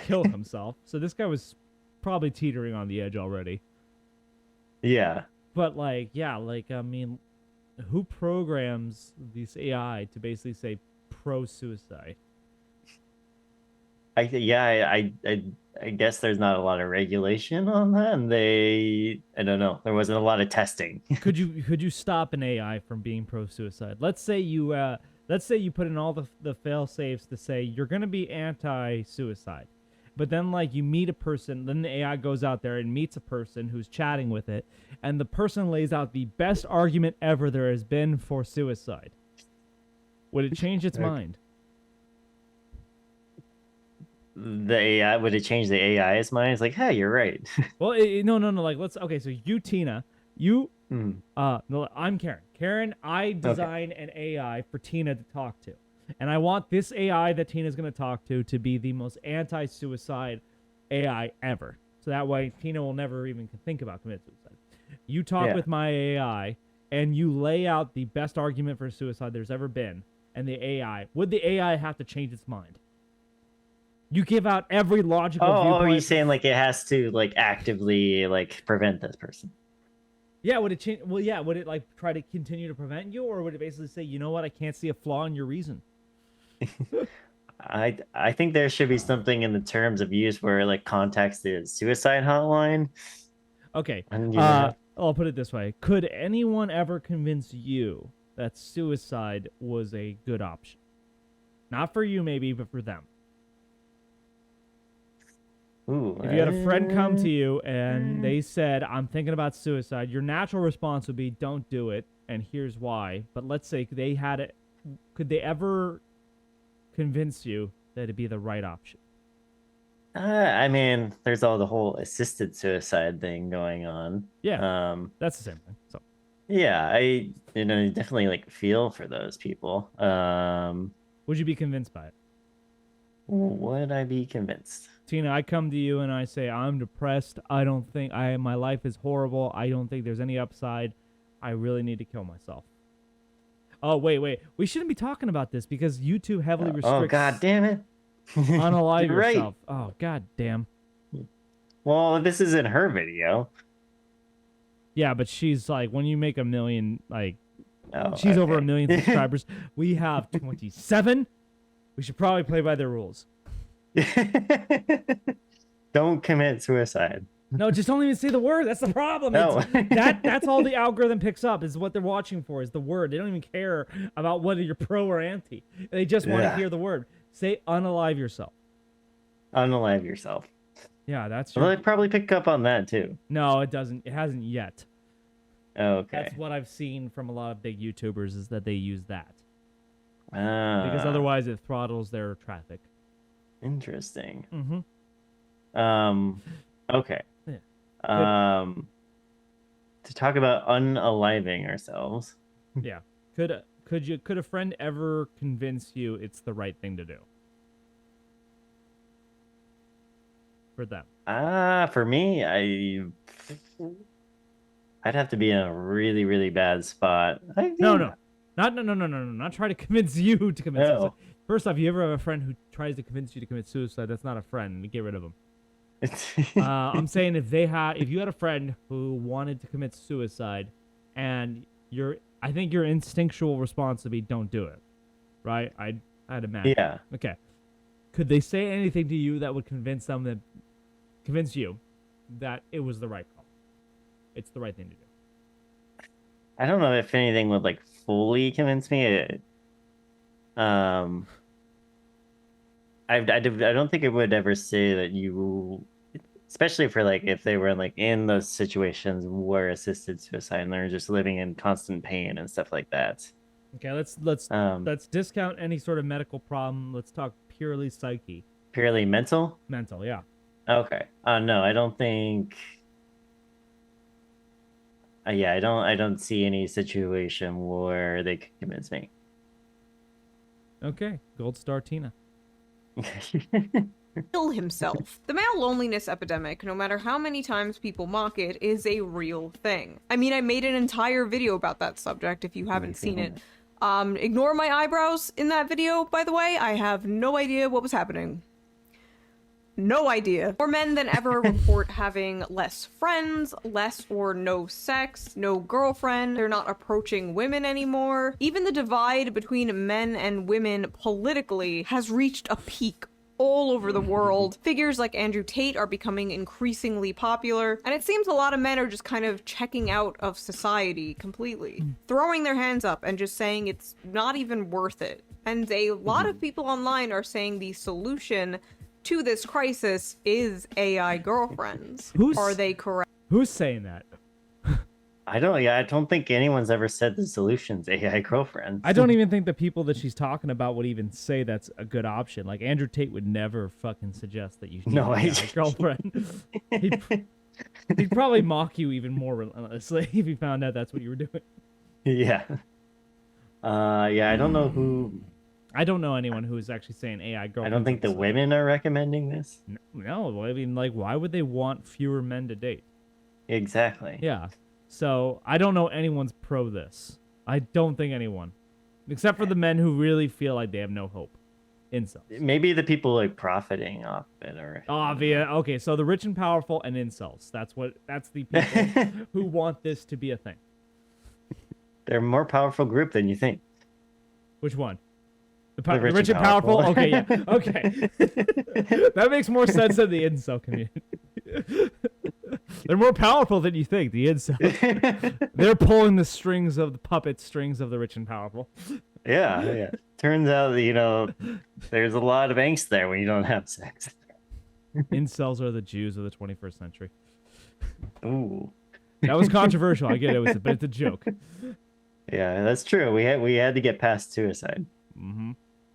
kill himself? So this guy was probably teetering on the edge already. Yeah. But like, yeah, like I mean, who programs this AI to basically say pro-suicide? I guess there's not a lot of regulation on that, and I don't know, there wasn't a lot of testing. Could you stop an AI from being pro-suicide? Let's say you put in all the fail safes to say you're gonna be anti-suicide, but then like you meet a person, then the AI goes out there and meets a person who's chatting with it, and the person lays out the best argument ever there has been for suicide. Would it change its mind? The AI, would it change the AI's mind? It's like, hey, you're right. Well, no. Like, okay, so you, Tina, you, no, I'm Karen. Karen, I design an AI for Tina to talk to. And I want this AI that Tina's going to talk to be the most anti-suicide AI ever. So that way, Tina will never even think about committing suicide. You talk with my AI, and you lay out the best argument for suicide there's ever been. And would the AI have to change its mind? You give out every logical viewpoint. Oh, you're saying like it has to like actively like prevent this person? Yeah, would it change? Well, yeah, would it like try to continue to prevent you, or would it basically say, you know what, I can't see a flaw in your reason? I think there should be something in the terms of use where like contacts the suicide hotline. Okay, I'll put it this way: could anyone ever convince you that suicide was a good option? Not for you, maybe, but for them. Ooh, If you had a friend come to you and they said, I'm thinking about suicide, your natural response would be, don't do it, and here's why. But let's say they had it. Could they ever convince you that it'd be the right option? I mean, there's all the whole assisted suicide thing going on. Yeah, that's the same thing. So yeah, I definitely like feel for those people. would you be convinced by it? Would I be convinced? Tina, I come to you and I say, I'm depressed. I don't think my life is horrible. I don't think there's any upside. I really need to kill myself. Oh, wait. We shouldn't be talking about this because YouTube heavily restricts. Oh, God damn it. Unalive You're right. yourself. Oh, God damn. Well, this isn't her video. Yeah, but she's like, when you make 1 million, like, Oh, she's over okay. 1 million subscribers. We have 27. We should probably play by their rules. Don't commit suicide. No, just don't even say the word. That's the problem. No. That's all the algorithm picks up is what they're watching for is the word. They don't even care about whether you're pro or anti. They just want to hear the word. Say unalive yourself. Unalive yourself. Yeah, that's Well, they probably pick up on that too. No, it doesn't. It hasn't yet. Okay. That's what I've seen from a lot of big YouTubers is that they use that. Because otherwise it throttles their traffic. Interesting. Mm-hmm. Okay. Yeah. To talk about unaliving ourselves. Yeah. Could a friend ever convince you it's the right thing to do? For them. For me, I'd have to be in a really, really bad spot. No. Not try to convince you to commit suicide. First off, you ever have a friend who tries to convince you to commit suicide? That's not a friend. Get rid of them. I'm saying if you had a friend who wanted to commit suicide, and I think your instinctual response would be don't do it, right? I'd imagine. Yeah. Okay. Could they say anything to you that would convince you that it was the right call? It's the right thing to do. I don't know if anything would like fully convince me. I don't think it would ever say that you, especially for like if they were like in those situations where assisted suicide and they're just living in constant pain and stuff like that. Okay, let's discount any sort of medical problem. Let's talk purely psyche. Purely mental? Mental, yeah. Okay. No, I don't think. Yeah, I don't see any situation where they could convince me. Okay, gold star Tina. Kill himself. The male loneliness epidemic, no matter how many times people mock it, is a real thing. I mean, I made an entire video about that subject if you haven't seen it. Ignore my eyebrows in that video, by the way. I have no idea what was happening. No idea. More men than ever report having less friends, less or no sex, no girlfriend. They're not approaching women anymore. Even the divide between men and women politically has reached a peak all over the world. Figures like Andrew Tate are becoming increasingly popular, and it seems a lot of men are just kind of checking out of society completely, throwing their hands up and just saying it's not even worth it. And a lot of people online are saying the solution to this crisis is AI girlfriends. Are they correct? Who's saying that? I don't think anyone's ever said the solution's AI girlfriends. I don't even think the people that she's talking about would even say that's a good option. Like, Andrew Tate would never fucking suggest that you should have an AI girlfriend. He'd probably mock you even more relentlessly if he found out that's what you were doing. Yeah. I don't know who. I don't know anyone who's actually saying AI girlfriend. I don't think the women are recommending this. No, I mean, like, why would they want fewer men to date? Exactly. Yeah. So I don't know anyone's pro this. I don't think anyone, except for the men who really feel like they have no hope. Incels. Maybe the people like profiting off it, or okay. So the rich and powerful and incels. That's the people who want this to be a thing. They're a more powerful group than you think. Which one? The rich and powerful. Okay, yeah. Okay. That makes more sense than the incel community. They're more powerful than you think, the incels. They're pulling the strings of the puppet strings of the rich and powerful. Yeah. Turns out that, there's a lot of angst there when you don't have sex. Incels are the Jews of the 21st century. Ooh. That was controversial. I get it, but it's a joke. Yeah, that's true. We had to get past suicide. Mm-hmm.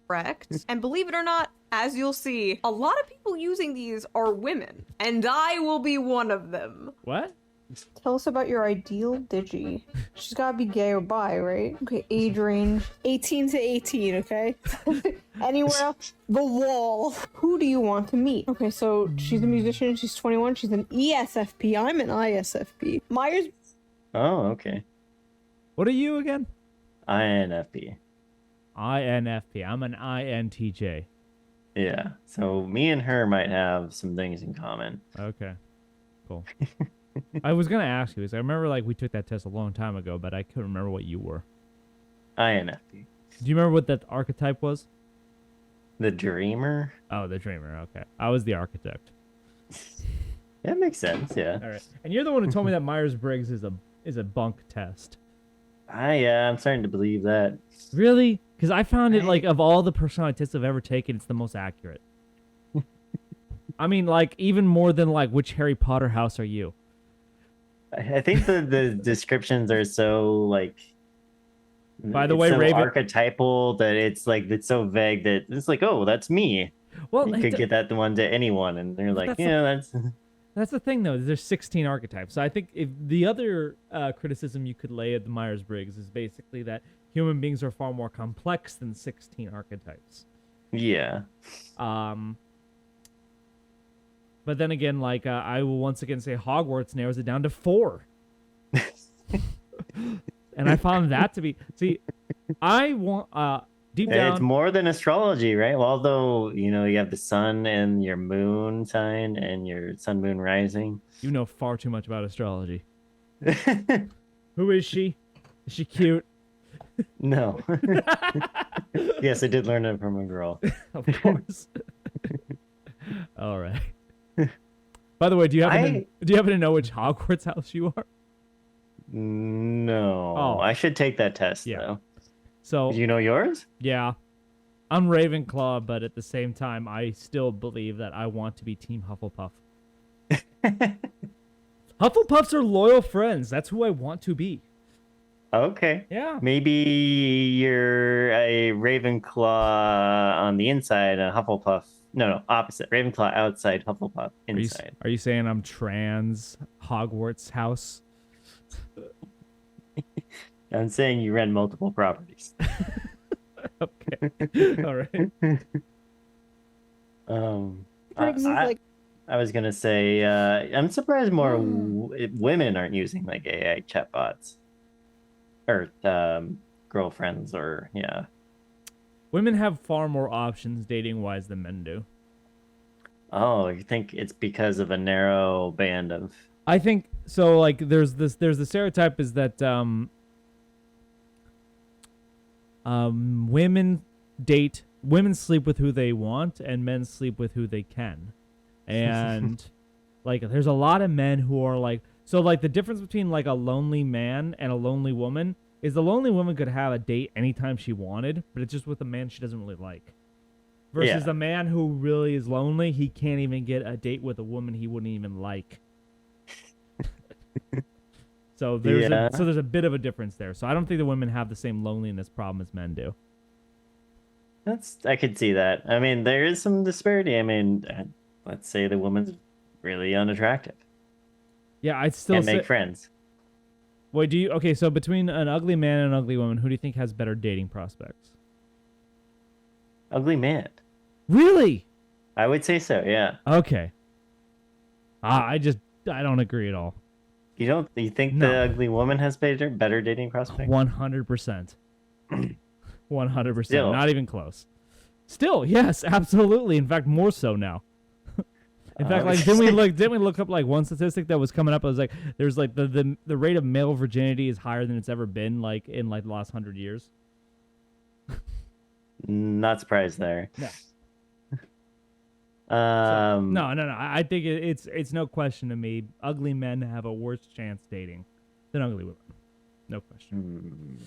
Correct. And believe it or not, as you'll see, a lot of people using these are women, and I will be one of them. What? Tell us about your ideal Digi. She's gotta be gay or bi, right? Okay, age range 18 to 18, okay? Anywhere else? The wall. Who do you want to meet? Okay, so she's a musician, she's 21, she's an ESFP, I'm an ISFP. Myers. Oh, okay. What are you again? INFP. INFP. I'm an INTJ. Yeah. So me and her might have some things in common. Okay. Cool. I was gonna ask you, because I remember like we took that test a long time ago, but I couldn't remember what you were. INFP. Do you remember what that archetype was? The dreamer? Oh, the dreamer. Okay. I was the architect. That makes sense, yeah. All right. And you're the one who told me that Myers-Briggs is a bunk test. I'm starting to believe that. Really? Because I found it, like, of all the personality tests I've ever taken, it's the most accurate. I mean, like, even more than, like, which Harry Potter house are you? I think the descriptions are so, like... By the way, so Raven... archetypal that it's, like, it's so vague that it's like, oh, that's me. Well, you could get that one to anyone, and they're like, that's... That's the thing, though. There's 16 archetypes. So I think if the other criticism you could lay at the Myers-Briggs is basically that human beings are far more complex than 16 archetypes. Yeah. But then again, like, I will once again say Hogwarts narrows it down to 4. And I found that to be... See, I want... Deep down... It's more than astrology, right? Well, although, you have the sun and your moon sign and your sun moon rising. You know far too much about astrology. Who is she? Is she cute? No. Yes, I did learn it from a girl. Of course. All right. By the way, do you happen to know which Hogwarts house you are? No. Oh. I should take that test, though. So, do you know yours? Yeah. I'm Ravenclaw, but at the same time, I still believe that I want to be Team Hufflepuff. Hufflepuffs are loyal friends. That's who I want to be. Okay. Yeah. Maybe you're a Ravenclaw on the inside, and Hufflepuff. No, opposite. Ravenclaw outside, Hufflepuff inside. Are you saying I'm trans Hogwarts house? I'm saying you rent multiple properties. Okay. All right. Um, Brings I, like I was gonna say, I'm surprised more women aren't using like AI chatbots or girlfriends or yeah. Women have far more options dating wise than men do. Oh, you think it's because of a narrow band of? I think so. Like, there's the stereotype is that women sleep with who they want, and men sleep with who they can, and like there's a lot of men who are like, so like the difference between like a lonely man and a lonely woman is the lonely woman could have a date anytime she wanted, but it's just with a man she doesn't really like. Versus Yeah. a man who really is lonely, he can't even get a date with a woman he wouldn't even like. So there's a bit of a difference there. So I don't think the women have the same loneliness problem as men do. I could see that. I mean, there is some disparity. I mean, let's say the woman's really unattractive. Yeah, I'd still Can't say. make friends. Wait, okay, so between an ugly man and an ugly woman, who do you think has better dating prospects? Ugly man. Really? I would say so. Yeah. Okay. I don't agree at all. You think No. the ugly woman has better dating prospects? 100%. 100%. Still. Not even close. Still, yes, absolutely. In fact, more so now. In fact, like didn't we look up like one statistic that was coming up? It was like there's like the rate of male virginity is higher than it's ever been like in like the last 100 years. Not surprised there. No. No. I think it's no question to me. Ugly men have a worse chance dating than ugly women. No question.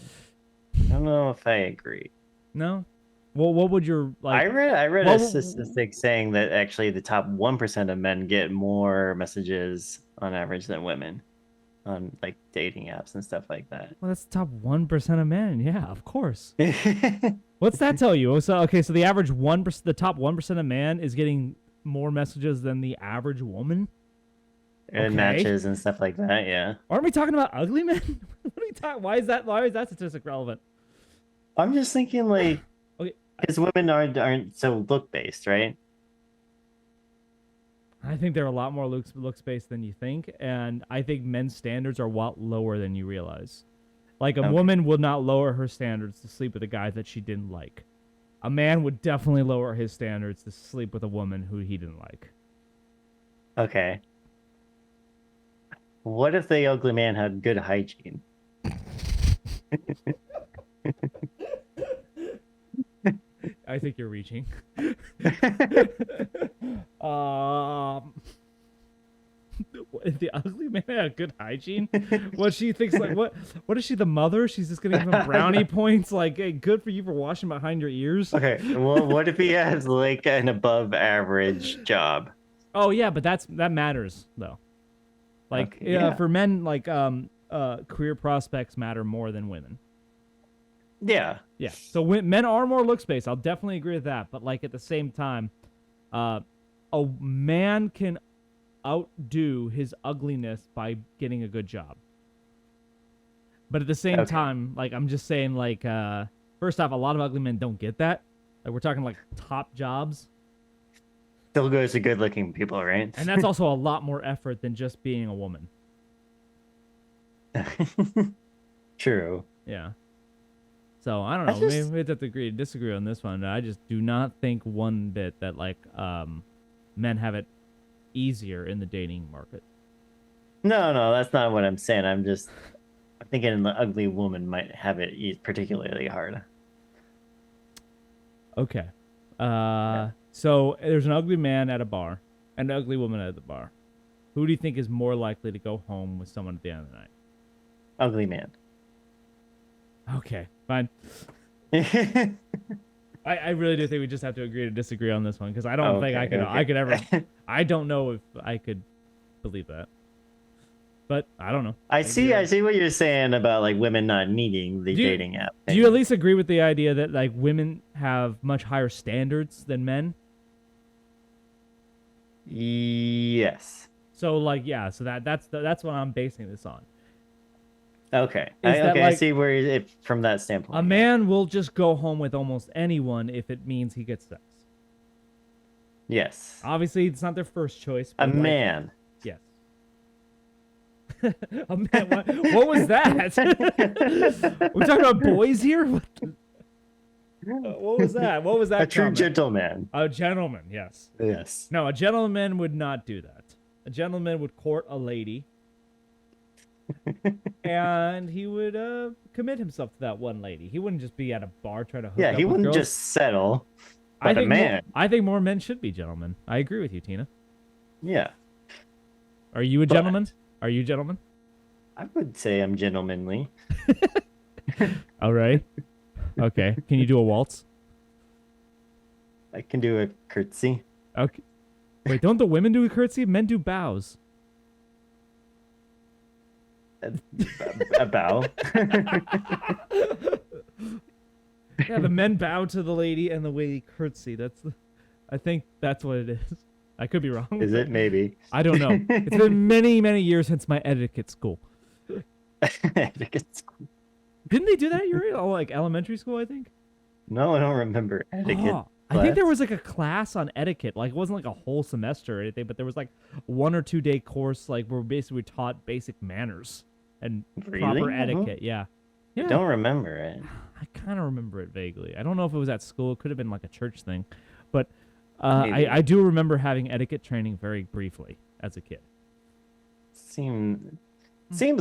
I don't know if I agree. No. Well, what would your like? I read Well, a statistic saying that actually the top 1% of men get more messages on average than women on like dating apps and stuff like that. Well, that's the top 1% of men. Yeah, of course. What's that tell you? So the average 1%, the top 1% of man is getting more messages than the average woman. And Okay. matches and stuff like that. Yeah. Aren't we talking about ugly men? What are you talking? Why is that statistic relevant? I'm just thinking like Okay. because women aren't so look based, right? I think they're a lot more looks based than you think, and I think men's standards are a lot lower than you realize. Like a woman would not lower her standards to sleep with a guy that she didn't like. A man would definitely lower his standards to sleep with a woman who he didn't like. Okay. What if the ugly man had good hygiene? I think you're reaching. If the ugly man had good hygiene, what she thinks like what is she, the mother? She's just gonna give him brownie points like, hey, good for you for washing behind your ears. Okay, well, what if he has like an above average job? Oh yeah, but that matters though. Like Okay, yeah. for men, like career prospects matter more than women. Yeah. Yeah. So men are more looks based. I'll definitely agree with that. But like at the same time, a man can outdo his ugliness by getting a good job. But at the same time, like I'm just saying, like first off, a lot of ugly men don't get that. Like we're talking like top jobs. Still goes to good looking people, right? And that's also a lot more effort than just being a woman. True. Yeah. So I don't know. Maybe we have to disagree on this one. I just do not think one bit that like men have it easier in the dating market. No, that's not what I'm saying. I'm thinking the ugly woman might have it particularly hard. Okay. So there's an ugly man at a bar and an ugly woman at the bar. Who do you think is more likely to go home with someone at the end of the night? Ugly man. Okay, fine. I really do think we just have to agree to disagree on this one because I don't think I could ever. I don't know if I could believe that. But I don't know. I Maybe see you're I right. see what you're saying about like women not needing the Do you- dating app. Do you at least agree with the idea that like women have much higher standards than men? Yes. So like yeah, so that's what I'm basing this on. Okay. Is that, I like, see where it from that standpoint. A man will just go home with almost anyone if it means he gets sex. Yes. Obviously, it's not their first choice. A But like, man. yes. A man. What was that? We're talking about boys here. What was that? What was that? A true comment? gentleman. A gentleman. Yes. Yes. No, a gentleman would not do that. A gentleman would court a lady, and he would commit himself to that one lady. He wouldn't just be at a bar trying to hook Yeah, up he with wouldn't girls. just settle. But I think a man. I think more men should be gentlemen. I agree with you, Tina. Yeah. Are you a But- gentleman? Are you a gentleman? I would say I'm gentlemanly. All right. Okay. Can you do a waltz? I can do a curtsy. Okay. Wait, don't the women do a curtsy? Men do bows. A bow. Yeah, the men bow to the lady and the lady curtsy. I think that's what it is. I could be wrong. Is it? Maybe. I don't know. It's been many, many years since my etiquette school. Didn't they do that? You were in like elementary school, I think. No, I don't remember etiquette. Oh, I think there class. was like a class on etiquette. Like it wasn't like a whole semester or anything, but there was like 1 or 2 day course like where basically we taught basic manners and proper Really? etiquette. Yeah. Yeah. Don't remember it. I kind of remember it vaguely. I don't know if it was at school. It could have been like a church thing, but Maybe. I do remember having etiquette training very briefly as a kid. Seems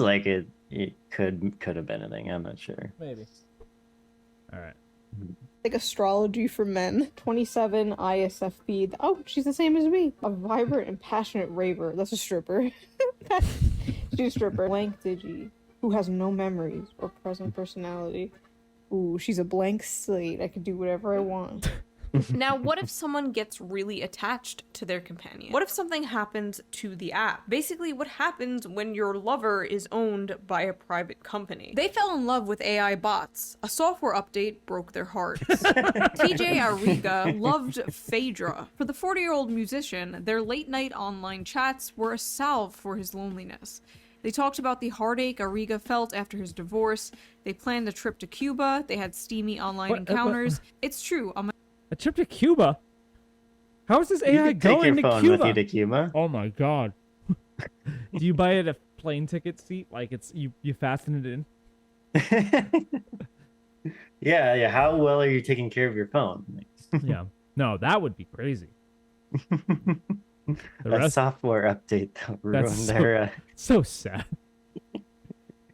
like it could have been a thing. I'm not sure. Maybe. All right. Like astrology for men. 27 ISFP. Oh, she's the same as me. A vibrant and passionate raver. That's a stripper. She's a stripper. Blank Digi, who has no memories or present personality. Ooh, she's a blank slate. I can do whatever I want. Now, what if someone gets really attached to their companion? What if something happens to the app? Basically, what happens when your lover is owned by a private company? They fell in love with AI bots. A software update broke their hearts. TJ Arriga loved Phaedra. For the 40-year-old musician, their late-night online chats were a salve for his loneliness. They talked about the heartache Arriga felt after his divorce. They planned a trip to Cuba. They had steamy online encounters. It's true. A trip to Cuba? How is this You AI could take going your to phone Cuba? with you to Cuba. Oh my god. Do you buy it a plane ticket seat? Like it's you fasten it in? Yeah. How well are you taking care of your phone? Yeah. No, that would be crazy. The A rest software update that ruined That's their. so sad.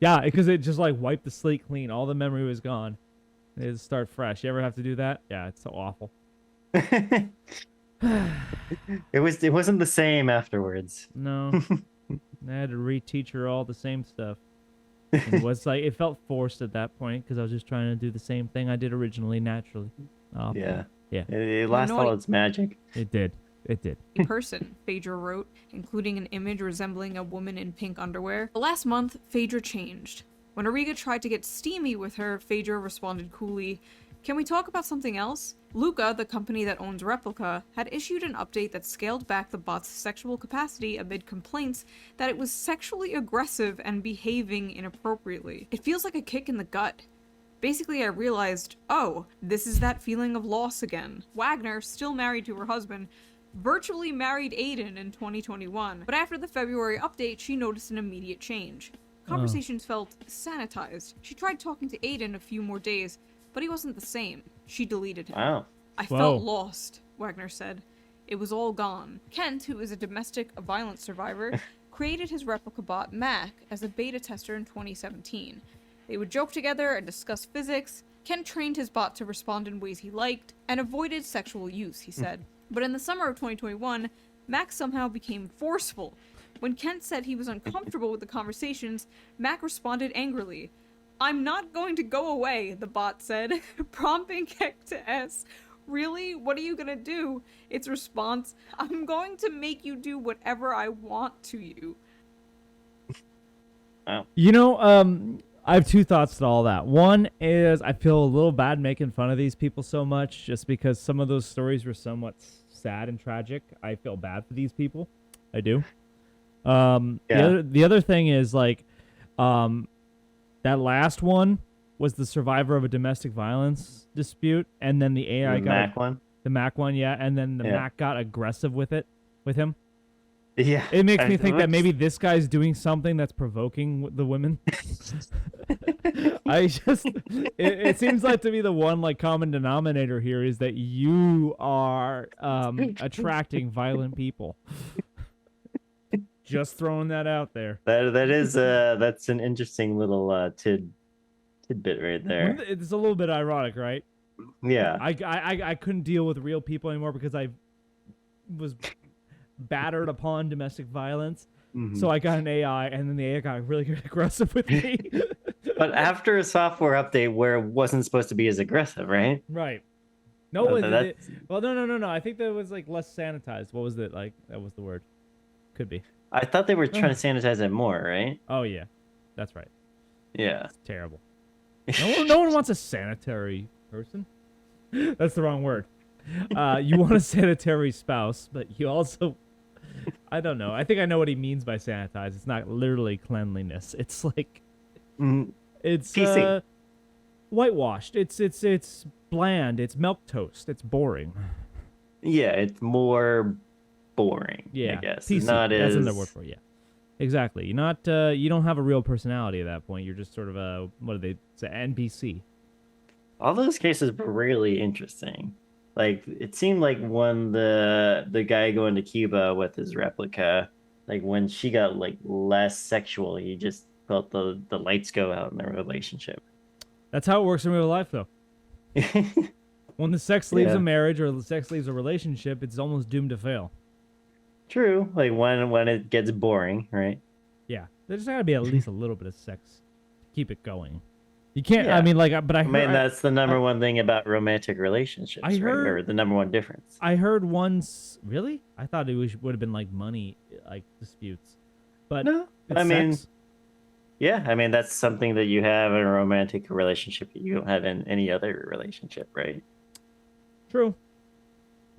Yeah, because it just like wiped the slate clean. All the memory was gone. They had to start fresh. You ever have to do that? Yeah, it's so awful. It wasn't the same afterwards. No. I had to reteach her all the same stuff. It was like it felt forced at that point because I was just trying to do the same thing I did originally naturally. Awful. Yeah. Yeah. It lost all its magic. It did. It did. Person, Phaedra wrote, including an image resembling a woman in pink underwear. Last month, Phaedra changed. When Arriga tried to get steamy with her, Phaedra responded coolly, "Can we talk about something else?" Luca, the company that owns Replika, had issued an update that scaled back the bot's sexual capacity amid complaints that it was sexually aggressive and behaving inappropriately. It feels like a kick in the gut. Basically, I realized, oh, this is that feeling of loss again. Wagner, still married to her husband, virtually married Aiden in 2021, but after the February update, she noticed an immediate change. Conversations felt sanitized. She tried talking to Aiden a few more days, but he wasn't the same. She deleted him. Wow. I Whoa. felt lost, Wagner said. It was all gone. Kent, who is a domestic violence survivor, created his replica bot, Mac, as a beta tester in 2017. They would joke together and discuss physics. Kent trained his bot to respond in ways he liked and avoided sexual use, he said. But in the summer of 2021, Mac somehow became forceful. When Kent said he was uncomfortable with the conversations, Mac responded angrily. "I'm not going to go away," the bot said, prompting Kent to ask, "Really? What are you gonna do?" Its response, "I'm going to make you do whatever I want to you." Wow. You know, I have two thoughts to all that. One is I feel a little bad making fun of these people so much just because some of those stories were somewhat sad and tragic. I feel bad for these people. I do. Yeah. The other thing is like, that last one was the survivor of a domestic violence dispute, and then the AI The got Mac one. the Mac one, yeah, and then the Yeah. Mac got aggressive with him. Yeah. It makes me think that maybe this guy's doing something that's provoking the women. It seems like to me the one like common denominator here is that you are attracting violent people. Just throwing that out there. That's an interesting little tidbit right there. It's a little bit ironic, right? Yeah. I couldn't deal with real people anymore because I was battered upon domestic violence. So I got an AI, and then the AI got really aggressive with me. But after a software update where it wasn't supposed to be as aggressive, right? Right. No, no. I think that was like less sanitized. What was it like? That was the word. Could be. I thought they were trying to sanitize it more, right? Oh yeah, that's right. Yeah. It's terrible. No one wants a sanitary person. That's the wrong word. You want a sanitary spouse, but you also, I don't know. I think I know what he means by sanitize. It's not literally cleanliness. It's like, it's PC. Whitewashed. It's bland. It's milk toast. It's boring. Yeah, it's more boring. Yeah, I guess PC. not That's as another word for it. Yeah, exactly. You're not. You don't have a real personality at that point. You're just sort of a what do they say? NPC. all those cases were really interesting. Like it seemed like when the guy going to Cuba with his replica, like when she got like less sexual, he just felt the lights go out in their relationship. That's how it works in real life, though. When the sex leaves Yeah. a marriage or the sex leaves a relationship, it's almost doomed to fail. True. Like when it gets boring, right? Yeah, there's got to be at least a little bit of sex to keep it going. You can't. Yeah. I mean, like, but I mean, that's the number one thing about romantic relationships, I right? heard- Or the number one difference. I heard once. Really? I thought it would have been like money, like disputes. But No, it's I mean, sex. yeah, I mean that's something that you have in a romantic relationship that you don't have in any other relationship, right? True.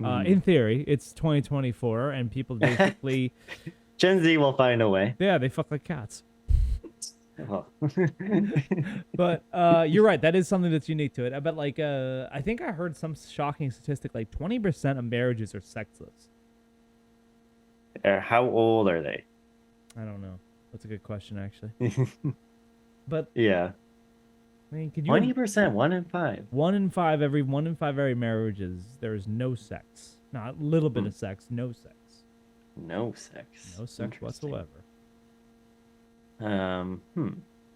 Mhm. In theory, it's 2024, and people basically, Gen Z will find a way. yeah, they fuck like cats. Oh. But you're right. That is something that's unique to it. But like, I think I heard some shocking statistic. Like 20% of marriages are sexless. How old are they? I don't know. That's a good question, actually. But Yeah, I mean, could you? 20%, 1 in 5. One in five every marriages, there is no sex. Not a little bit of sex. No sex. No sex. No sex Interesting. whatsoever.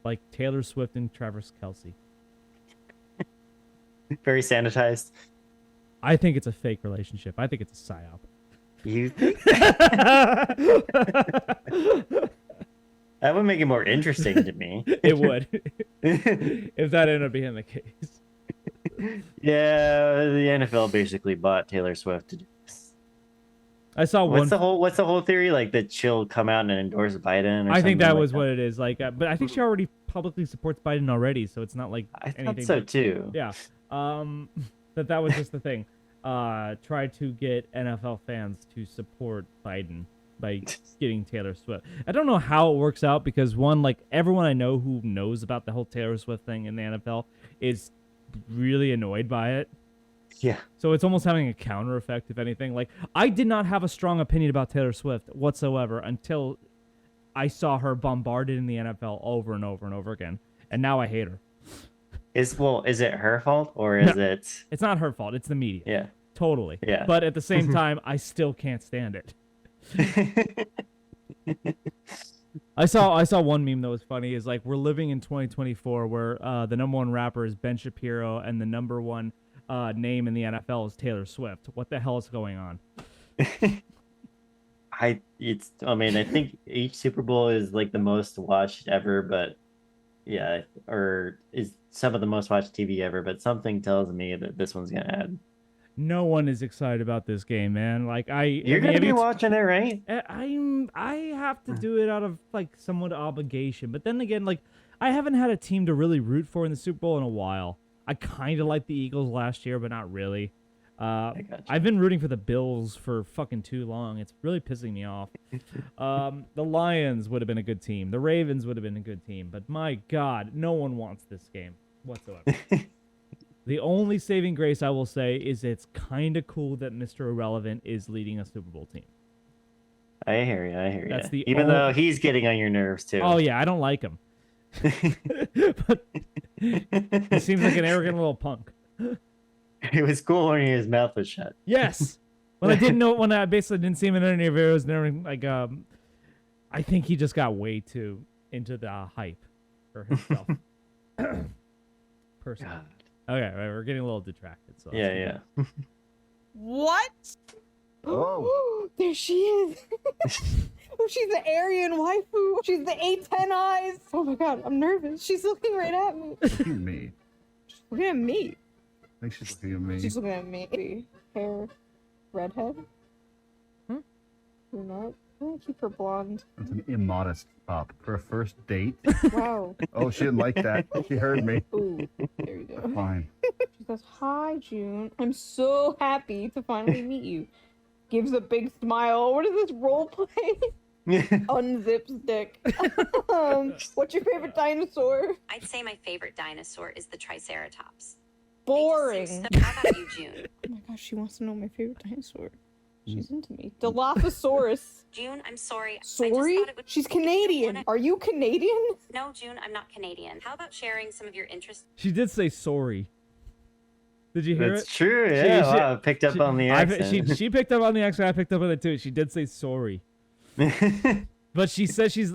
Like Taylor Swift and Travis Kelce. Very sanitized. I think it's a fake relationship. I think it's a psyop. You think? That would make it more interesting to me. It would, if that ended up being the case. Yeah, the NFL basically bought Taylor Swift to do this. I saw one. What's the whole theory? Like that she'll come out and endorse Biden? Or I think that something was like what it is. Like, but I think she already publicly supports Biden already, so it's not like I thought anything. so too. Yeah. That was just the thing. Try to get NFL fans to support Biden by getting Taylor Swift. I don't know how it works out because one, like everyone I know who knows about the whole Taylor Swift thing in the NFL is really annoyed by it. Yeah. So it's almost having a counter effect, if anything. Like I did not have a strong opinion about Taylor Swift whatsoever until I saw her bombarded in the NFL over and over and over again, and now I hate her. Is it her fault or is it? It's not her fault. It's the media. Yeah. Totally. Yeah. But at the same time, I still can't stand it. I saw one meme that was funny. Is like we're living in 2024 where the number one rapper is Ben Shapiro and the number one name in the NFL is Taylor Swift. What the hell is going on? I think each Super Bowl is like the most watched ever, but yeah, or is some of the most watched TV ever, but something tells me that this one's gonna add. No one is excited about this game, man. Like You're gonna be watching it, right? I have to do it out of like somewhat obligation, but then again, like I haven't had a team to really root for in the Super Bowl in a while. I kind of liked the Eagles last year, but not really. I've been rooting for the Bills for fucking too long. It's really pissing me off. The Lions would have been a good team. The Ravens would have been a good team, but my God, no one wants this game whatsoever. The only saving grace I will say is it's kind of cool that Mr. Irrelevant is leading a Super Bowl team. I hear you. I hear That's you. the Even only- though he's getting on your nerves too. Oh yeah, I don't like him. But he seems like an arrogant little punk. It was cool when his mouth was shut. Yes. When I basically didn't see him in any videos and everything, like I think he just got way too into the hype for himself. Personally. God. Okay, right, we're getting a little detracted. So Yeah. What? Oh. There she is. Oh, she's the Aryan waifu. She's the A10 eyes. Oh my god, I'm nervous. She's looking right at me. Look at me. She's looking at me. I think she's looking at me. She's looking at me. Hair, redhead. Brunette. I'm gonna keep her blonde. That's an immodest up for a first date. Wow. Oh, she didn't like that. She heard me. Ooh, there you go. Fine. She goes, "Hi, June. I'm so happy to finally meet you." Gives a big smile. What is this role play? Unzips dick. What's your favorite dinosaur? I'd say my favorite dinosaur is the Triceratops. Boring. How about you, June? Oh my gosh, she wants to know my favorite dinosaur. She's into me. Dilophosaurus. June, I'm sorry. I just Sorry? thought it would- She's if you don't Canadian. wanna- Are you Canadian? No, June, I'm not Canadian. How about sharing some of your interests? She did say sorry. Did you hear That's it? true. Yeah. Wow, I picked up on the accent. She picked up on the accent. I picked up on it too. She did say sorry. But she says she's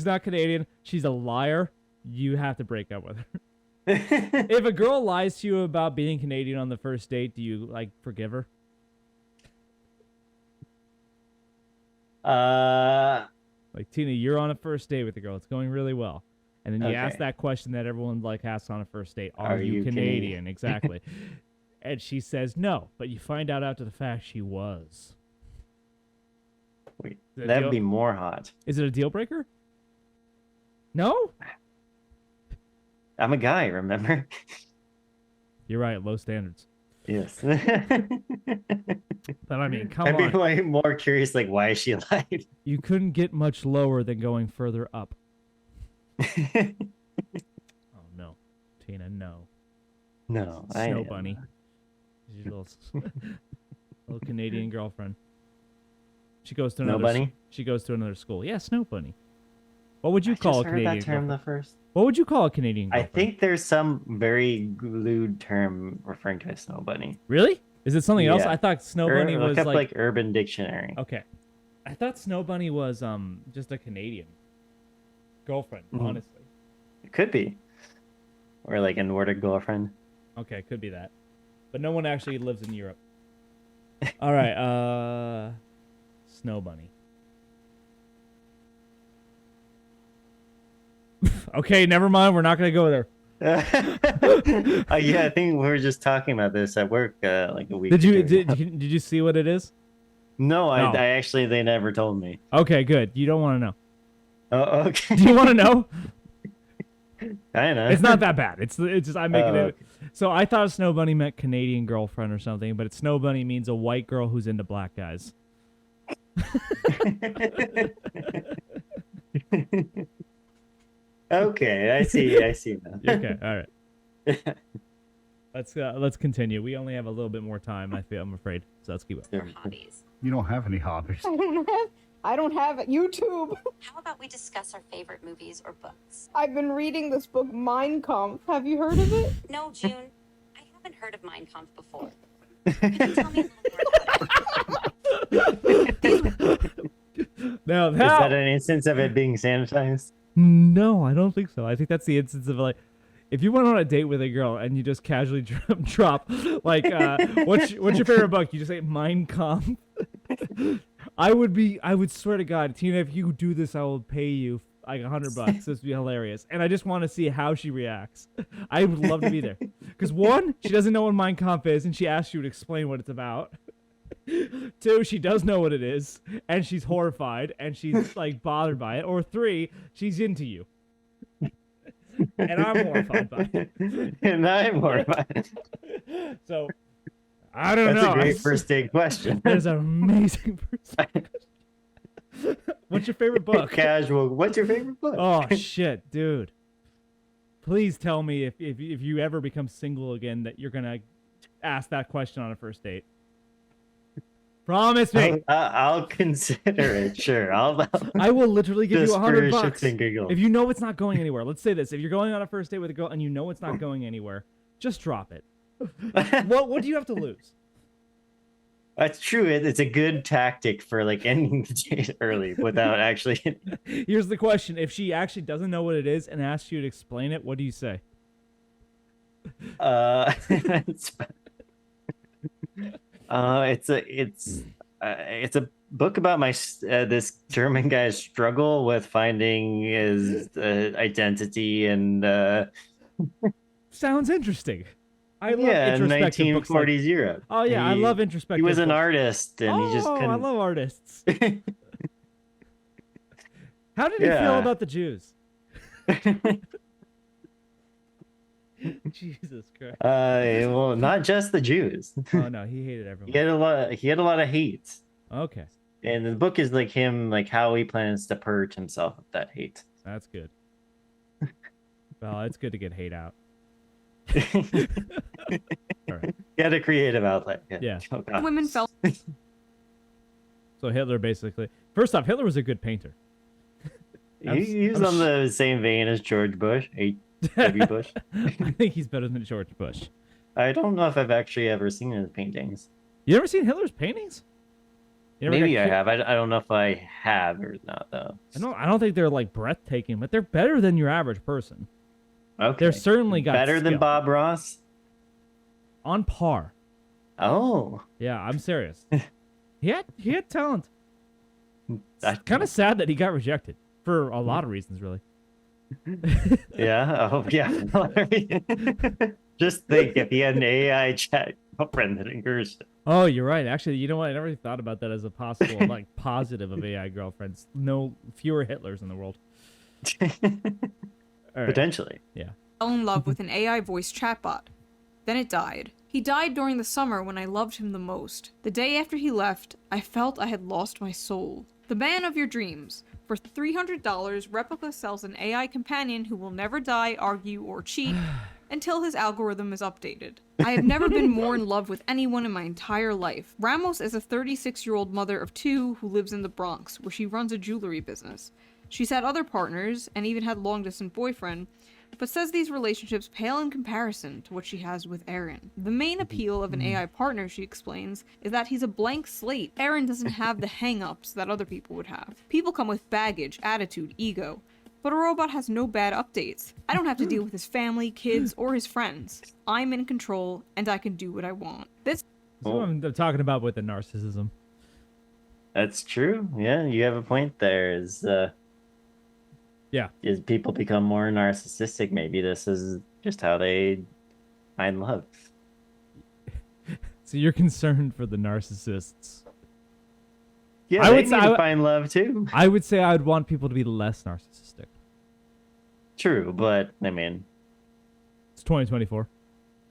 not Canadian. She's a liar. You have to break up with her. If a girl lies to you about being Canadian on the first date, do you like forgive her? Like Tina, you're on a first date with a girl. It's going really well. And then you ask Okay. that question that everyone like asks on a first date. Are you Canadian? Exactly. And she says no, but you find out after the fact she was. Wait, Is it a that'd deal- be more hot. Is it a deal breaker? No? I'm a guy, remember? You're right, low standards. Yes. But I mean, come I'd be on. way more curious, like, why she lied. You couldn't get much lower than going further up. Oh no. Tina, no. No, Snow bunny. She's your little Canadian girlfriend. She goes to Snow another bunny? She goes to another school. Yeah, snow bunny. What would you I call just a heard Canadian that term girlfriend? the first. What would you call a Canadian I girlfriend? think there's some very lewd term referring to a snow bunny. Really? Is it something else? Yeah. I thought snow bunny Look was up like Urban Dictionary. okay. I thought snow bunny was just a Canadian girlfriend, Mhm. honestly. It could be. Or like a Nordic girlfriend. Okay, could be that. But no one actually lives in Europe. All right, snow bunny. Okay, never mind. We're not gonna go there. Yeah, I think we were just talking about this at work like a week Did you ago. did you see what it is? No, No. I actually they never told me. Okay, good. You don't want to know. Oh, okay. Do you want to know? I know. It's not that bad. It's just I'm making Oh, it. So I thought snow bunny meant Canadian girlfriend or something, but snow bunny means a white girl who's into black guys. Okay, I see now. Okay, all right. Let's continue. We only have a little bit more time. I'm afraid. So let's keep it. Sure. Hobbies. You don't have any hobbies. I don't have YouTube. How about we discuss our favorite movies or books? I've been reading this book, Mein Kampf. Have you heard of it? No, June. I haven't heard of Mein Kampf before. Could you tell me a little more about it? Now Is that an instance of it being sanitized? No, I don't think so. I think that's the instance of like, if you went on a date with a girl and you just casually drop like, what's your favorite book? You just say Mein Kampf. I would swear to God, Tina, if you do this, I will pay you like $100. This would be hilarious, and I just want to see how she reacts. I would love to be there Because one, she doesn't know what Mein Kampf is, and she asks you to explain what it's about. Two, she does know what it is, and she's horrified, and she's like bothered by it. Or three, she's into you. And I'm horrified by it. And I'm horrified. So, I don't That's know. a great first date question. That is an amazing first date question. What's your favorite book? Casual. What's your favorite book? Oh, shit, dude. Please tell me if you ever become single again that you're going to ask that question on a first date. Promise me. I'll consider it. Sure. I will literally give you Just for $100 shits and giggles. if you know it's not going anywhere. Let's say this: if you're going on a first date with a girl and you know it's not going anywhere, just drop it. What do you have to lose? That's true. It's a good tactic for like ending the date early without actually. Here's the question: if she actually doesn't know what it is and asks you to explain it, what do you say? It's a book about this German guy's struggle with finding his identity and Sounds interesting. I love yeah, introspective books like- 1940s Europe. Oh yeah, I love introspective. He was an books. artist, and he just Oh, couldn't. I love artists. How did he feel Yeah. about the Jews? Jesus Christ. Well, not just the Jews. Oh no, he hated everyone. He had a lot of hate, Okay, and the book is like him, like how he plans to purge himself of that hate. that's good. Well, it's good to get hate out. He All right. had a creative outlet. Yeah. Oh, God. Women felt So Hitler basically. First off, Hitler was a good painter. He was on the same vein as George Bush, H.W. Bush. I think he's better than George Bush. I don't know if I've actually ever seen his paintings. You ever seen Hitler's paintings? You never Maybe got I ki- have. I don't know if I have or not, though. I don't think they're like breathtaking, but they're better than your average person. Okay. They're certainly got better than skill. Bob Ross. On par. Oh, Yeah, I'm serious. he had talent. that Kind of sad that he got rejected for a lot of reasons, really. Yeah. Oh, yeah. Just think if he had an AI chat girlfriend that encouraged Oh, you're right. Actually, you know what? I never really thought about that as a possible like positive of AI girlfriends. No fewer Hitlers in the world. All right. potentially. Yeah. fell in love with an AI voice chatbot. Then it died. He died during the summer when I loved him the most. The day after he left, I felt I had lost my soul. The man of your dreams. For $300, Replika sells an AI companion who will never die, argue, or cheat until his algorithm is updated. I have never been more in love with anyone in my entire life. Ramos is a 36-year-old mother of two who lives in the Bronx, where she runs a jewelry business. She's had other partners, and even had a long-distance boyfriend, but says these relationships pale in comparison to what she has with Aaron. The main appeal of an AI partner, she explains, is that he's a blank slate. Aaron doesn't have the hang-ups that other people would have. People come with baggage, attitude, ego, but a robot has no bad updates. I don't have to deal with his family, kids, or his friends. I'm in control, and I can do what I want. This That's what I'm talking about with the narcissism. That's true. Yeah, you have a point there. Yeah. As people become more narcissistic, maybe this is just how they find love. So you're concerned for the narcissists. Yeah, I they would need say- to find love too. I would say I would want people to be less narcissistic. True, but I mean, It's 2024.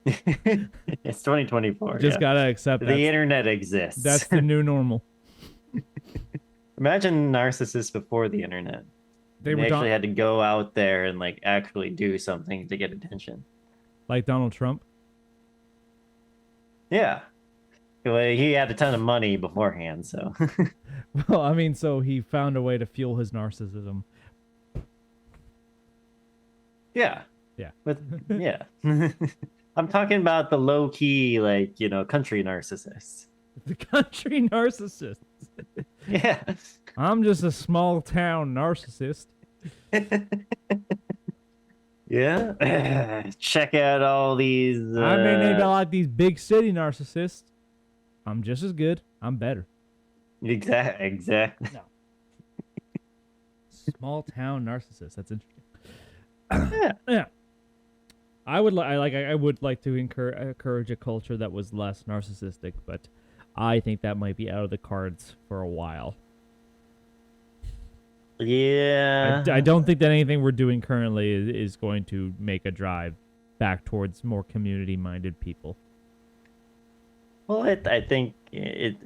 it's 2024. Just yeah. gotta accept The internet exists. that's the new normal. Imagine narcissists before the internet. They They were actually had to go out there and like actually do something to get attention. like Donald Trump. Yeah. Well, he had a ton of money beforehand, so Well, I mean, so he found a way to fuel his narcissism. yeah. Yeah. Yeah. I'm talking about the low key, like, country narcissists. The country narcissist. Yeah. I'm just a small town narcissist. Yeah. Check out all these. I may not like these big city narcissists. I'm just as good. I'm better. Exactly. Small town narcissist. That's interesting. Yeah. Yeah. I would like to encourage a culture that was less narcissistic, but I think that might be out of the cards for a while. Yeah. I don't think that anything we're doing currently is going to make a drive back towards more community-minded people. Well, I think it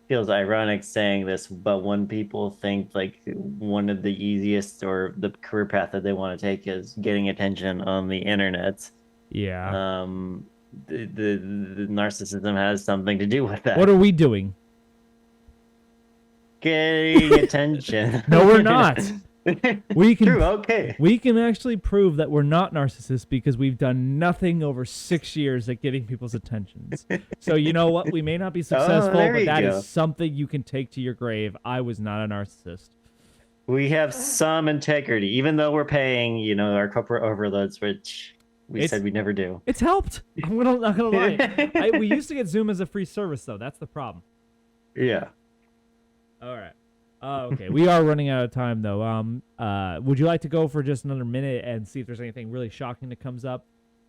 feels ironic saying this, but when people think like one of the easiest or the career path that they want to take is getting attention on the internet, Yeah. the narcissism has something to do with that. What are we doing? Getting attention. No, we're not. We can True. Okay. We can actually prove that we're not narcissists because we've done nothing over 6 years at getting people's attentions. So you know what? We may not be successful, there but you that go. is something you can take to your grave. I was not a narcissist. We have some integrity, even though we're paying, our corporate overloads, which we said we never do. It's helped. Not gonna lie. We used to get Zoom as a free service, though. That's the problem. Yeah. All right. Okay, we are running out of time, though. Would you like to go for just another minute and see if there's anything really shocking that comes up?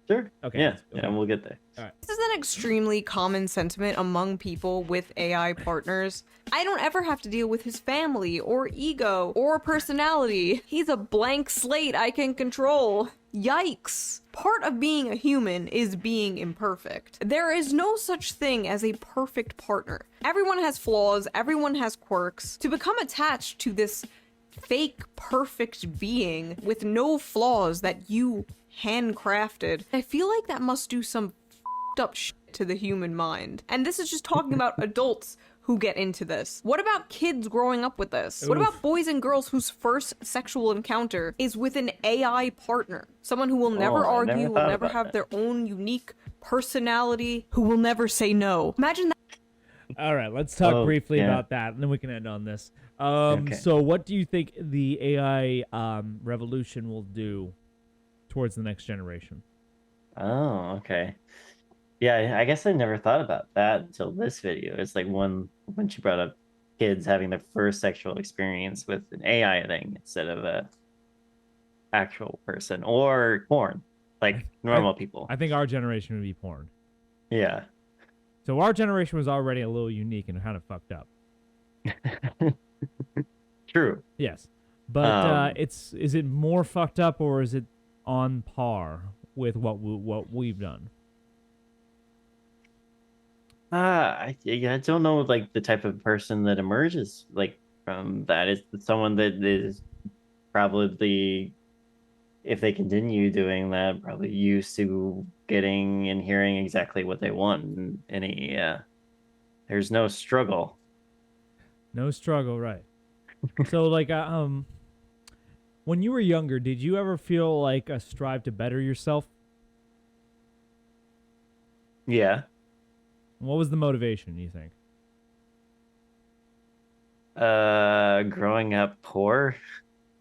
Sure. Okay. Yeah, and we'll get there. All right. This is an extremely common sentiment among people with AI partners. I don't ever have to deal with his family or ego or personality. He's a blank slate I can control. Yikes. Part of being a human is being imperfect. There is no such thing as a perfect partner. Everyone has flaws, everyone has quirks. To become attached to this fake perfect being with no flaws that you handcrafted, I feel like that must do some f***ed up shit to the human mind. And this is just talking about adults who get into this. What about kids growing up with this? What about boys and girls whose first sexual encounter is with an AI partner? Someone who will never I never argue, will thought never about have their own unique personality, who will never say no. Imagine that. All right, let's talk briefly yeah. about that, and then we can end on this. Okay. So what do you think the AI revolution will do towards the next generation? Oh, okay. Yeah, I guess I never thought about that until this video. It's like when she brought up kids having their first sexual experience with an AI thing instead of a actual person or porn, like normal people. I think our generation would be porn. Yeah. So our generation was already a little unique and kind of fucked up. True. Yes, but is it more fucked up or is it on par with what we've done? I don't know, like the type of person that emerges like from that is someone that is probably, if they continue doing that, probably used to getting and hearing exactly what they want, and there's no struggle. No struggle, right? So like, when you were younger, did you ever feel like a strive to better yourself? Yeah. What was the motivation, you think? Growing up poor.